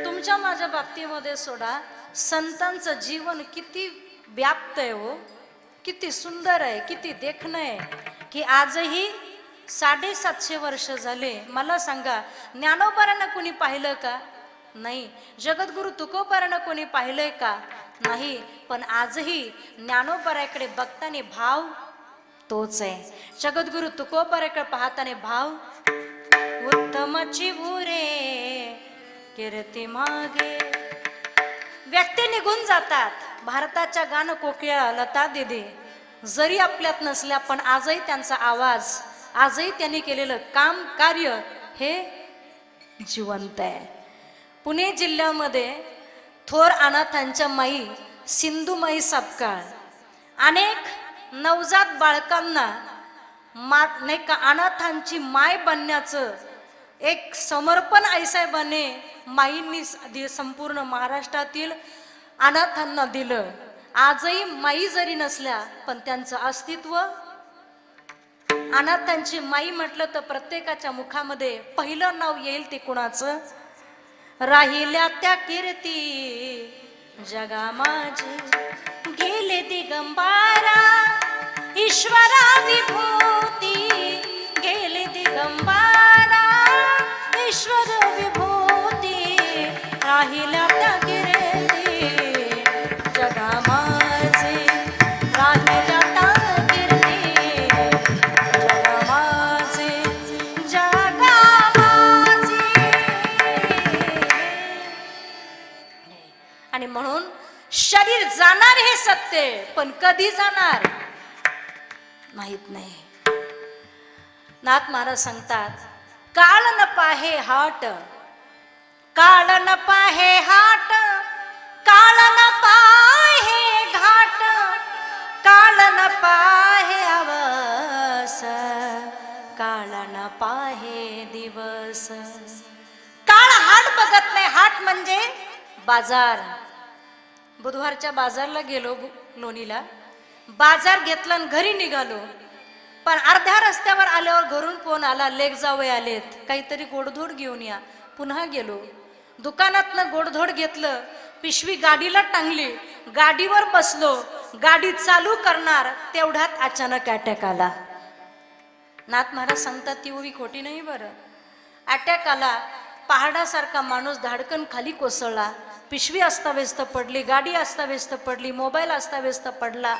तुमच्या माझ्या बाबतीमध्ये सोडा, संतांचं जीवन किती व्याप्त आहे हो, किती सुंदर आहे, किती देखणं आहे. की आजही 750 वर्ष झाले. मला सांगा, ज्ञानोबारांना कोणी पाहिलं का? नाही. जगद्गुरु तुकोबारांना कोणी पाहिलंय का? नाही. पण आजही ज्ञानोबाराकडे बघताना भाव तोच आहे. जगद्गुरु तुकोबाराकडे पाहताना भाव उत्तमची भुरे कीर्ती मागे. व्यक्ती निघून जातात. भारताच्या गाणं कोकिळा लता दिदी जरी आपल्यात नसल्या, पण आजही त्यांचा आवाज, आजही त्यांनी केलेलं काम कार्य हे जिवंत आहे. पुणे जिल्ह्यामध्ये थोर अनाथांच्या माई सिंधुमाई सपकाळ अनेक नवजात बाळकांना नाही का अनाथांची माय बनण्याचं एक समर्पण आईसाहेबाने माईंनी संपूर्ण महाराष्ट्रातील अनाथांना दिलं. आजही माई जरी नसल्या, पण त्यांचं अस्तित्व, अनाथांची माई म्हटलं तर प्रत्येकाच्या मुखामध्ये पहिलं नाव येईल ते कुणाचं? राहिल्या त्या कीर्ती जगा माझी गेले दिगंबारा ईश्वरा विभूती गेले दिगंबारा ईश्वर विभूती राहिल्या त्या कीर्ती जगा माझी राहिल्या त्या कीर्ती जगा माझी जगा माझी. आणि म्हणून शरीर जाणार हे सत्य, पण कधी जाणार माहित नाही. नाथ महाराज सांगतात, काळ न पाहे हाट, काळ न पाहे हाट, काळ न पाहे घाट, काळ न पाहे अवस, काळ न पाहे दिवस. काळ हाट बघत नाही. हाट म्हणजे बाजार. बुधवारच्या बाजारला गेलो लोणीला, बाजार घेतला आणि घरी निघालो. पण अर्ध्या रस्त्यावर आल्यावर घरून फोन आला, लेक जावई आलेत, काहीतरी गोडधोड घेऊन या. पुन्हा गेलो, दुकानातनं गोडधोड घेतलं, पिशवी गाडीला टांगली, गाडीवर बसलो, गाडी चालू करणार तेवढ्यात अचानक अटॅक आला. नाथ महाराज सांगतात ती उभी खोटी नाही बरं. अटॅक आला. पहाडासारखा माणूस धाडकन खाली कोसळला. पिशवी अस्ताव्यस्त पडली, गाडी अस्ताव्यस्त पडली, मोबाईल अस्ताव्यस्त पडला.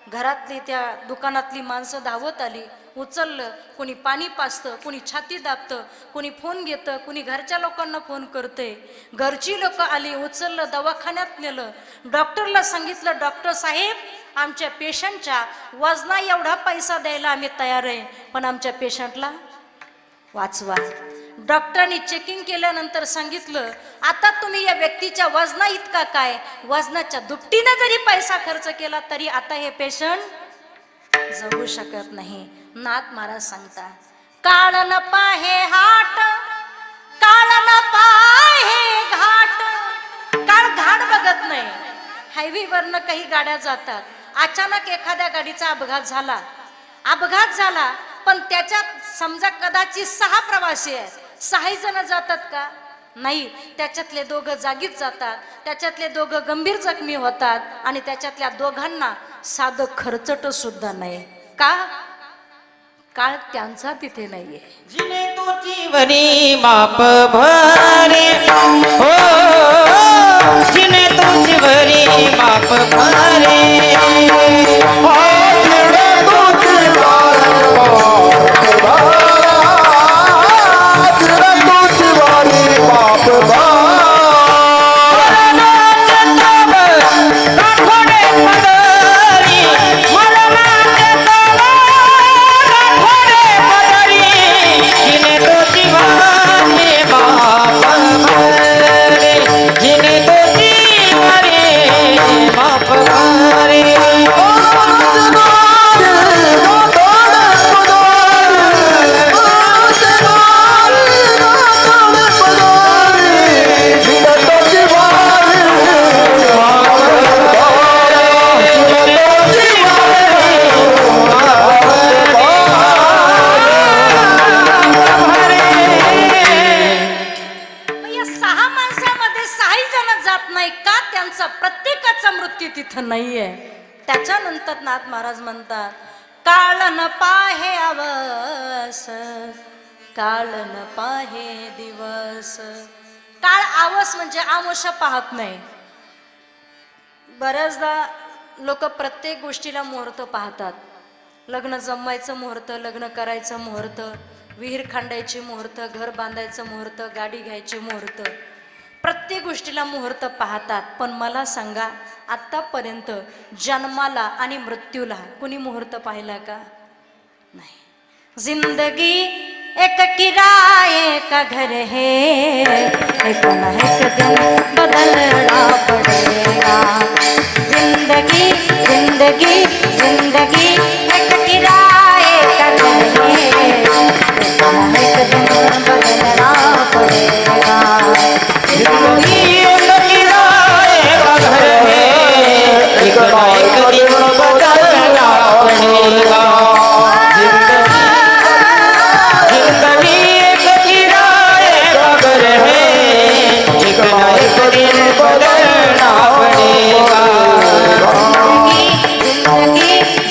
घरातली त्या दुकानातली माणसं धावत आली, उचललं. कोणी पाणी पाजतं, कोणी छाती दाबतं, कोणी फोन घेतं, कोणी घरच्या लोकांना फोन करते. घरची लोक आली, उचललं, दवाखान्यात नेलं. डॉक्टरला सांगितलं, डॉक्टर साहेब आमच्या पेशंटच्या वजना एवढा पैसा द्यायला आम्ही तयार आहे, पण आमच्या पेशंटला वाचवा. डॉक्टरांनी चेकिंग केल्यानंतर सांगितलं, आता तुम्ही या व्यक्तीच्या वजना इतका काय, वजनाच्या दुपटीनं जरी पैसा खर्च केला तरी आता हे पेशंट जगू शकत नाही. नाथ महाराज सांगतात, काळ न पाहे हाट, काळ न पाहे घाट. काळ घाट बघत नाही. हायवेवरनं काही गाड्या जातात, अचानक एखाद्या गाडीचा अपघात झाला, पण त्याच्यात समजा कदाचित 6 प्रवासी आहेत, 6 जण जातात का? नाही. त्याच्यातले 2 जागीच जातात, त्याच्यातले 2 गंभीर जखमी होतात, आणि त्याच्यातल्या 2घांना साधं खर्चट सुद्धा नाही. का? काळ त्यांचा तिथे नाहीये. जिने तुझी वरी माप भरे, हो जिने तुझी वरी माप भरे, प्रत्येकाचा मृत्यू तिथं नाहीये. त्याच्यानंतर नाथ महाराज म्हणतात, काळ न पाहे आवस, काळ न पाहे दिवस. काळ आवस म्हणजे आमोशा पाहत नाही. बऱ्याचदा लोक प्रत्येक गोष्टीला मुहूर्त पाहतात. लग्न जमवायचं मुहूर्त, लग्न करायचं मुहूर्त, विहीर खांडायची मुहूर्त, घर बांधायचं मुहूर्त, गाडी घ्यायची मुहूर्त, प्रत्येक गोष्टीला मुहूर्त पाहतात. पण मला सांगा, आत्तापर्यंत जन्माला आणि मृत्यूला कुणी मुहूर्त पाहिला का? नाही. जिंदगी एक किराए का घर है, एक ना एक दिन बदलना पड़ेगा. जिंदगी जिंदगी जिंदगी एक किराए का घर है, एक ना एक दिन बदलना पड़ेगा. जिंदगी एक किराए का घर है, एक ना एक दिन बदलना पड़ेगा. जिंदगी एक किराए का घर है, एक ना एक दिन बदलना पड़ेगा. जिंदगी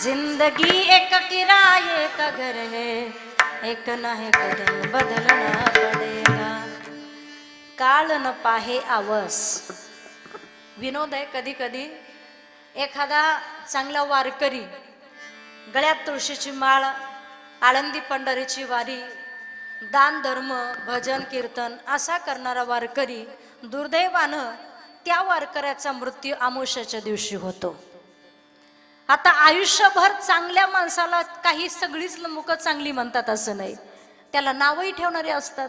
जिंदगी एक किराए का घर एक ना एक दिन बदलना पडेगा. काळ न पाहे आवस. विनोद आहे, कधी कधी एखादा चांगला वारकरी, गळ्यात तुळशीची माळ, आळंदी पंढरीची वारी, दान धर्म भजन कीर्तन असा करणारा वारकरी, दुर्दैवानं त्या वारकऱ्याचा मृत्यू अमावस्येच्या दिवशी होतो. आता आयुष्यभर चांगल्या माणसाला काही सगळीच मुख चांगली म्हणतात असं नाही, त्याला नावही ठेवणारे असतात.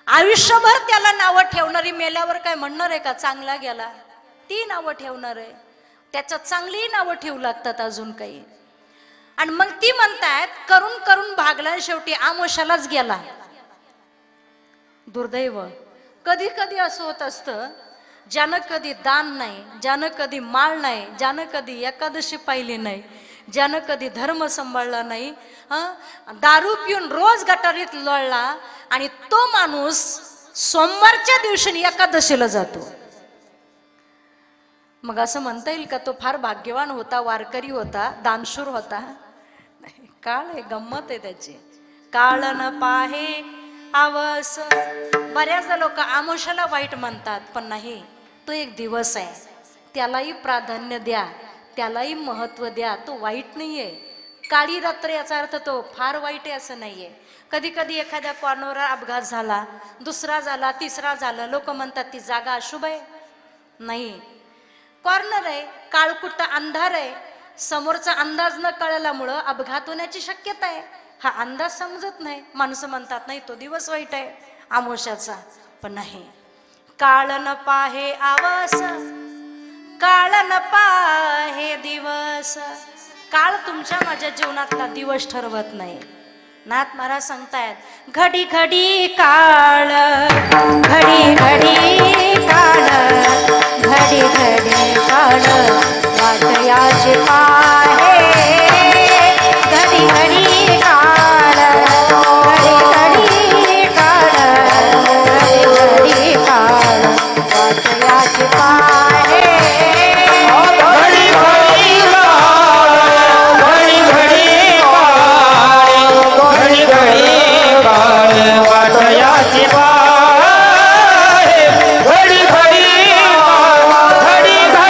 आयुष्यभर त्याला नावं ठेवणारी मेल्यावर काय म्हणणार आहे का चांगला गेला? ती नावं ठेवणार आहे, त्याच्यात चांगलीही नावं ठेवू लागतात अजून काही. आणि मग ती म्हणतायत करून करून भागला शेवटी आमोशालाच गेला. दुर्दैव. कधी कधी असं होत असतं, ज्यानं कधी दान नाही, ज्यानं कधी माळ नाही, ज्यानं कधी एकादशी पाहिली नाही, ज्यानं कधी धर्म सांभाळला नाही, दारू पिऊन रोज गटारीत लोळला, आणि तो माणूस सोमवारच्या दिवशी एकादशीला जातो. मग असं म्हणता येईल का तो फार भाग्यवान होता, वारकरी होता, दानशूर होता? काळ आहे, गंमत आहे त्याची. काळ न पाहे आवस. बऱ्याचदा लोक आमोशाला वाईट म्हणतात, पण नाही, तो एक दिवस आहे, त्यालाही प्राधान्य द्या, त्यालाही महत्व द्या. तो वाईट नाहीये. काळी रात्र याचा अर्थ तो फार वाईट आहे असं नाहीये. कधी कधी एखाद्या कॉर्नरवर अपघात झाला, दुसरा झाला, तिसरा झाला, लोक म्हणतात ती जागा अशुभ आहे. नाही, कॉर्नर आहे, काळकुट्ट अंधार आहे, समोरचा अंदाज न कळल्यामुळं अपघात होण्याची शक्यता आहे. हा अंदाज समजत नाही, माणसं म्हणतात नाही तो दिवस वाईट आहे आमोशाचा. पण नाही, काळ न पाहे आवस, काळ न पाहे दिवस. काळ तुमच्या माझ्या जीवनातला दिवस ठरवत नाही. नाथ महाराज सांगतायत घडी घडी काळ घडी घडी काळ घडी घडी काळ वाट याची पाहे घडी घडी काळ घडी घडी काळ घडी घडी काळ वाट याची पाहे घडी घडी घडी घडी घडी घडी वाटयाची पाहे घडी घडी घडी घडी घडी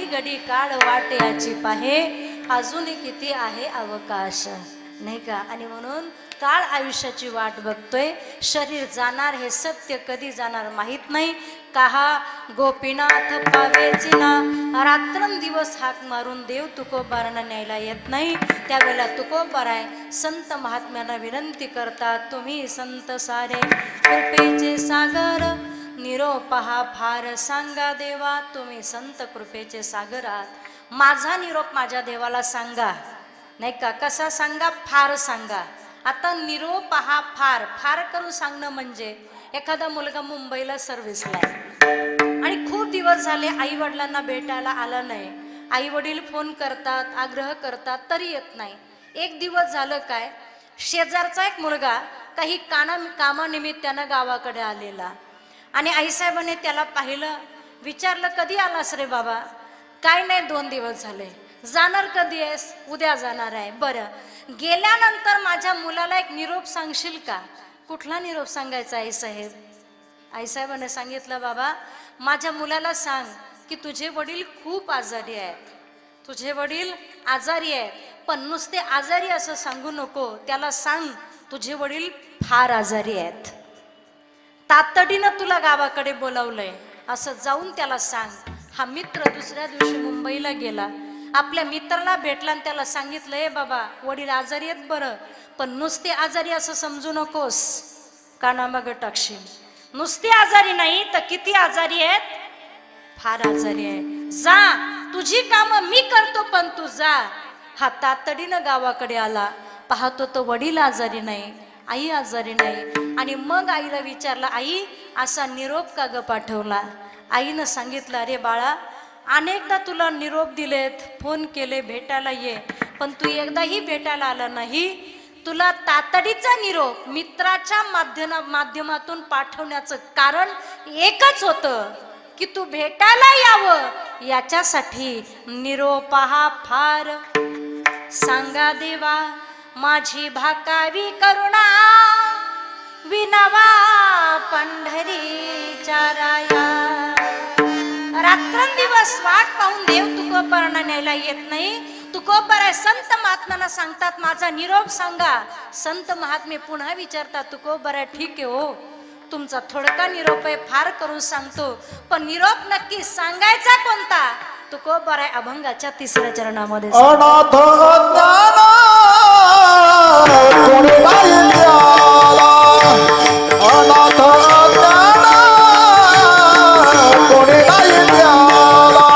घडी घडी वाटयाची पाहे अजूनही किती आहे अवकाश नाही का. आणि म्हणून काळ आयुष्याची वाट बघतोय. शरीर जाणार हे सत्य, कधी जाणार माहीत नाही. काहा गोपीनाथ पावेचिना रात्रंदिवस हाक मारून देव तुकोबारांना न्यायला येत नाही. त्यावेळेला तुकोबाराय संत महात्म्यांना विनंती करतात, तुम्ही संत सारे कृपेचे सागर निरोप हा फार सांगा देवा. तुम्ही संत कृपेचे सागर आहात, माझा निरोप माझ्या देवाला सांगा नाही का. कसा सांगा, फार सांगा. आता निरोप हा फार फार करून सांगणं म्हणजे एखादा मुलगा मुंबईला सर्व्हिसला आहे आणि खूप दिवस झाले आई वडिलांना भेटायला आला नाही. आई वडील फोन करतात, आग्रह करतात, तरी येत नाही. एक दिवस झालं काय, शेजारचा एक मुलगा काही कामानिमित्तानं गावाकडे आलेला आणि आईसाहेबांनी त्याला पाहिलं, विचारलं कधी आलास रे बाबा. काय नाही, 2 दिवस झाले. जाणार कधी आहेस? उद्या जाणार आहे. बरं, गेल्यानंतर माझ्या मुलाला एक निरोप सांगशील का? कुठला निरोप सांगायचा आईसाहेब? आईसाहेबांनी सांगितलं, बाबा माझ्या मुलाला सांग की तुझे वडील खूप आजारी आहेत, तुझे वडील आजारी आहेत. पण नुसते आजारी असं सांगू नको, त्याला सांग तुझे वडील फार आजारी आहेत, तातडीनं तुला गावाकडे बोलावलंय असं जाऊन त्याला सांग. हा मित्र दुसऱ्या दिवशी मुंबईला गेला, आपल्या मित्राला भेटला आणि त्याला सांगितलं, ए बाबा वडील आजारी आहेत बरं, पण नुसते आजारी असं समजू नकोस, कानामागं टाकशील. नुसते आजारी नाही तर किती आजारी आहेत, फार आजारी आहे. जा, तुझी कामं मी करतो पण तू जा. हा तातडीनं गावाकडे आला, पाहतो तो वडील आजारी नाही, आई आजारी नाही. आणि मग आईला विचारलं, आई असा निरोप का ग पाठवला? आईनं सांगितलं, अरे बाळा अनेकदा तुला निरोप दिलेत, फोन केले, भेटायला ये, पण तू एकदाही भेटायला आला नाही. तुला तातडीचा निरोप मित्राच्या माध्यमातून पाठवण्याचं कारण एकच होतं की तू भेटायला यावं. याच्यासाठी निरोप हा फार सांगा देवा. माझी भाकावी करुणा विनवा पंढरीच्या राया. रात्रंदिवस वाट पाहून देव तुकोबारांना न्यायला येत नाही. तुकोबारा संत महात्म्यांना सांगतात, माझा निरोप सांगा. संत महात्मे पुन्हा विचारतात, तुकोबारा ठीक आहे हो, तुमचा थोडका निरोप आहे, फार करून सांगतो, पण निरोप नक्की सांगायचा कोणता? तुकोबारा अभंगाच्या 3ऱ्या चरणामध्ये अनाथ अज्ञान कोणी नाही द्याला, अनाथ अज्ञान कोणी नाही द्याला,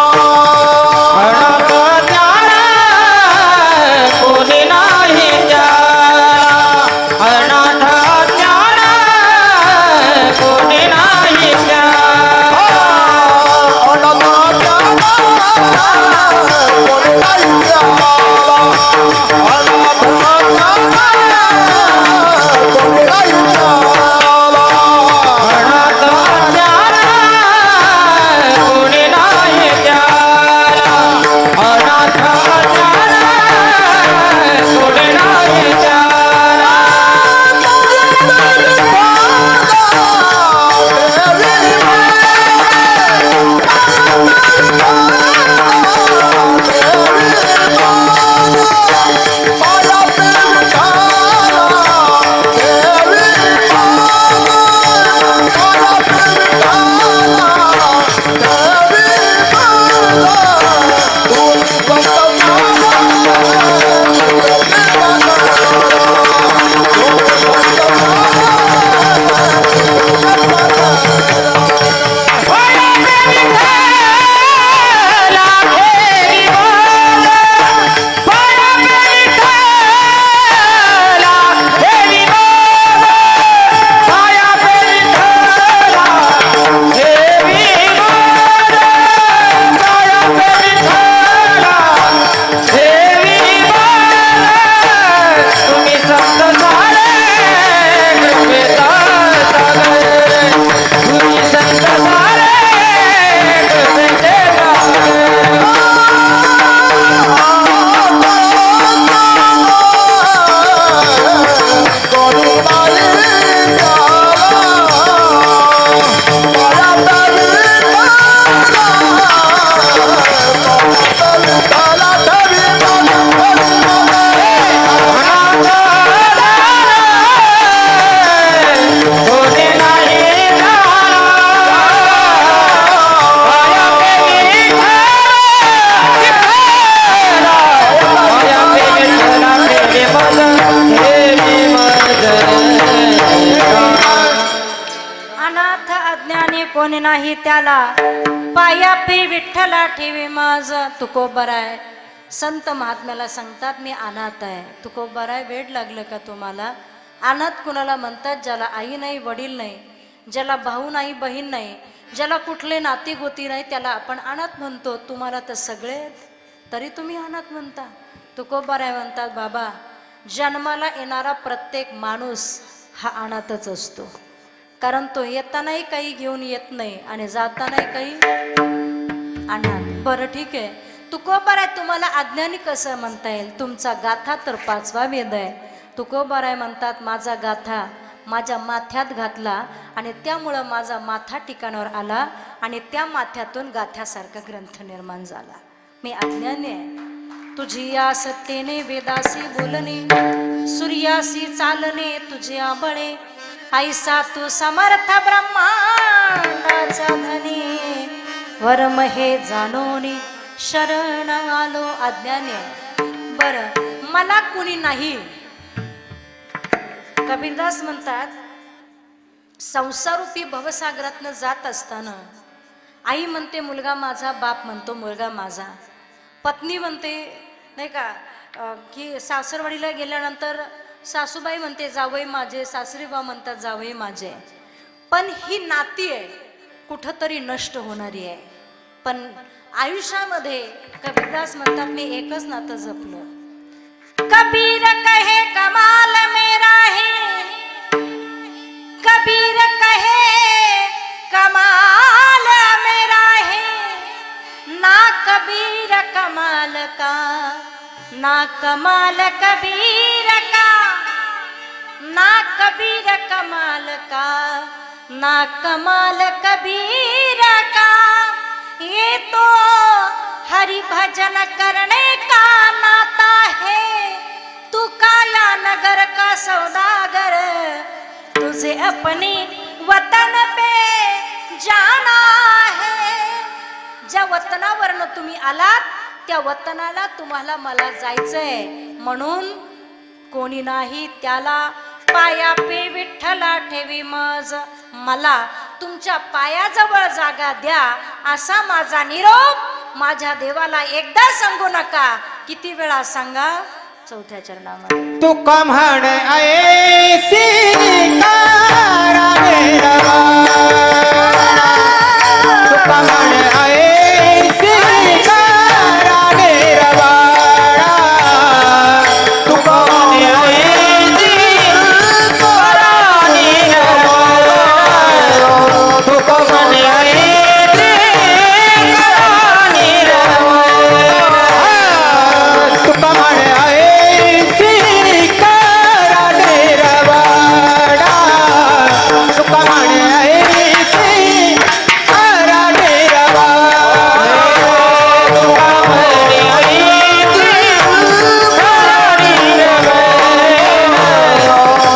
अनाथ ज्ञान कोणी नाही द्याला, अनाथ कोणी नाही त्याला पायापी विठ्ठला ठेवी माझ तुकोबराय. संत महात्म्याला सांगतात मी अनाथ आहे. तुकोबराय वेड लागलं का तुम्हाला? अनाथ कुणाला म्हणतात? ज्याला आई नाही वडील नाही, ज्याला भाऊ नाही बहीण नाही, ज्याला कुठले नाती गोती नाही त्याला आपण अनाथ म्हणतो. तुम्हाला तर सगळे आहेत, तरी तुम्ही अनाथ म्हणता. तुकोबराय म्हणतात बाबा जन्माला येणारा प्रत्येक माणूस हा अनाथच असतो. कारण तो येतानाही काही घेऊन येत नाही आणि जातानाही काही अनाथ. बरं ठीक आहे, तुकोबराय तुम्हाला अज्ञानी कसं म्हणता येईल? तुमचा गाथा तर 5वा वेद आहे. तुकोबराय म्हणतात माझा गाथा माझ्या माथ्यात घातला आणि त्यामुळं माझा माथा ठिकाणावर आला आणि त्या माथ्यातून गाथ्यासारखा ग्रंथ निर्माण झाला. मी अज्ञानी आहे. तुझी या सत्तेने वेदासी बोलणे, सूर्यासी चालणे तुझे आबळे, ऐसा तू समर्थ ब्रह्मांडाचा धनी, वर्म हे जाणोनी शरण आलो. अज्ञानी आहे. बरं मला कुणी नाही. कबीरदास म्हणतात संसारूपी भवसागरातनं जात असताना आई म्हणते मुलगा माझा, बाप म्हणतो मुलगा माझा, पत्नी म्हणते नाही का की सासरवाडीला गेल्यानंतर सासूबाई म्हणते जावई माझे, सासरीबा म्हणतात जावई माझे. पण ही नाती आहे कुठंतरी नष्ट होणारी आहे. पण आयुष्यामध्ये कबीरदास म्हणतात मी एकच नातं जपलं. कबीर कहे कमाल मेरा है, कबीर कहे कमाल मेरा है, ना कबीर कमाल का, ना कमाल कबीर का, ना कबीर कमाल का, ना कमाल कबीर का. ये तो हरि भजन करने का नाता है, तू काया नगर का सौदागर, तुझे अपनी वतन पे जाना है. ज्या वतनावरनं तुम्ही आलात त्या वतनाला तुम्हाला मला जायचंय. म्हणून कोणी नाही त्याला पायापी विठ्ठला ठेवी मज, मला तुमच्या पायाजवळ जागा द्या असा माझा निरोप माझ्या देवाला एकदा सांगू नका. किती वेळा सांगा? 4थ्या चरणामध्ये. तुका म्हण ऐसी करा निरवा, तुका म्हण ऐसी करा निरवा, तुका म्हण ऐसी करा निरवा, तुका म्हण ऐसी करा निरवा, तुका म्हण ऐसी करा निरवा, तुका म्हण ऐसी करा निरवा, तुका म्हण ऐसी करा निरवा,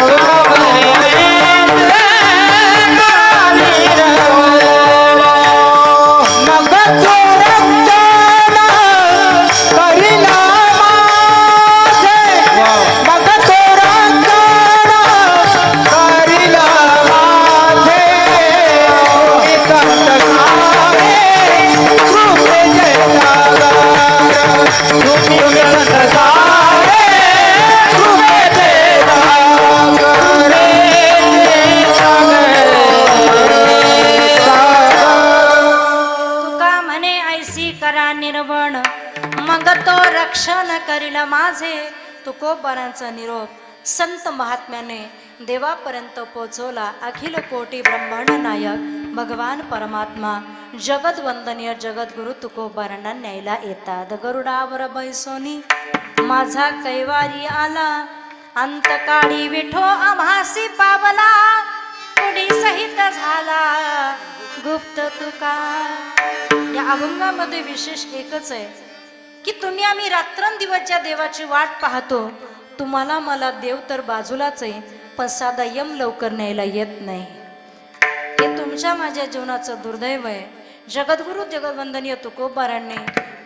तुका म्हण ऐसी करा निरवा. मग चोरंजना करिला माझे, मग चोरंजना करिला माझे, मी संत सारे कृपे देणारा, तुम्ही संत सारे कृपे देणारा रे तुका म्हणे ऐसी करा निर्वण, मग तो रक्षण करील माझे. तुकोबरांचा निरोप संत महात्म्याने देवापर्यंत पोचवला. अखिल कोटी ब्रह्मांड नायक भगवान परमात्मा जगदवंदनीय जगद्गुरु तुकोबरांना न्यायला येतात. गरुडावर बैसोनी माझा कैवारी आला, अंतकाळी विठो आम्हासी पावला, कुणी सहित झाला गुप्त तुका. या अभंगामध्ये विशेष एकच आहे की तुम्ही आम्ही रात्रंदिवस ज्या देवाची वाट पाहतो, तुम्हाला मला देव तर बाजूलाच आहे, पण साधा यम लवकर न्यायला येत नाही. हे तुमच्या माझ्या जीवनाचं दुर्दैव आहे. जगद्गुरु जगदवंदनीय तुकोबारांनी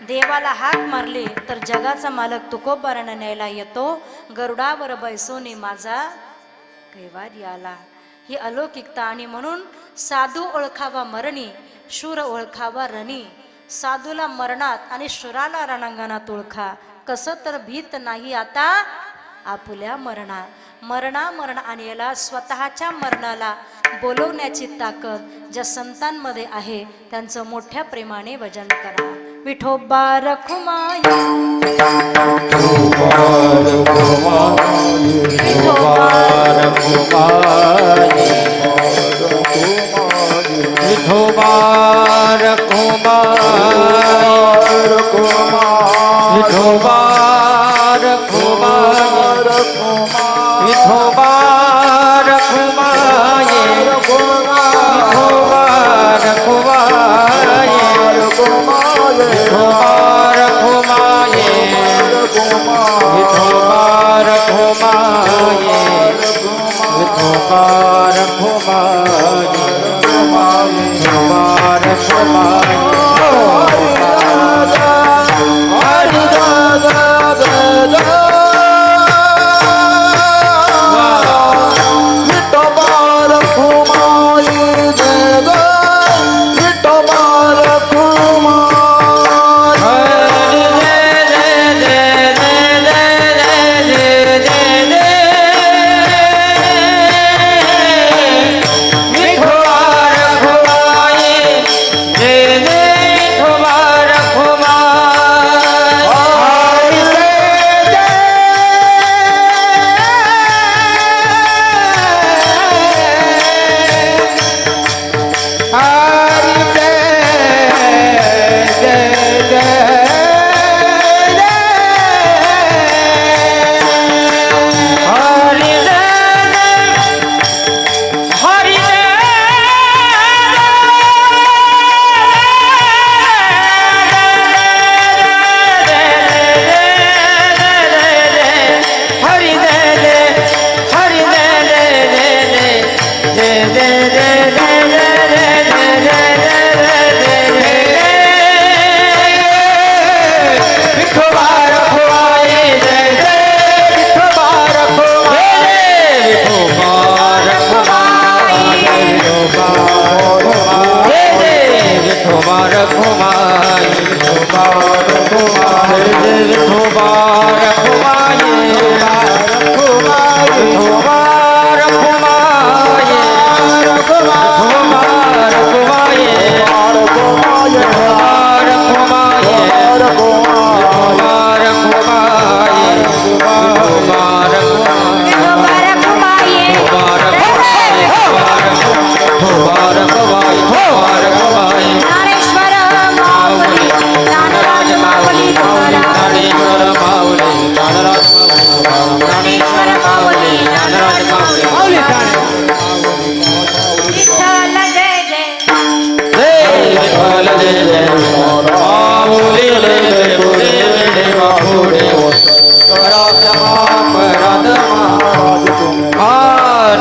देवाला हाक मारली तर जगाचा मालक तुकोबारांना न्यायला येतो. गरुडावर बैसोनी माझा कैवारी आला. ही अलौकिकता. आणि म्हणून साधू ओळखावा मरणी, शूर ओळखावा रणी. साधूला मरणात आणि शूराला रणांगणात ओळखा. कसं तर भीत नाही आता आपुल्या मरणा. मरण आणि याला स्वतःच्या मरणाला बोलवण्याची ताकद ज्या संतांमध्ये आहे त्यांचं मोठ्या प्रेमाने भजन करा. विठोबा रखुमाई, विठोबा विठोबा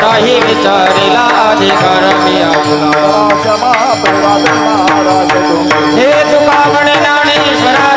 नाही विचारिला अधिकार मी आपला. हे तुका म्हणे ज्ञानेश्वरा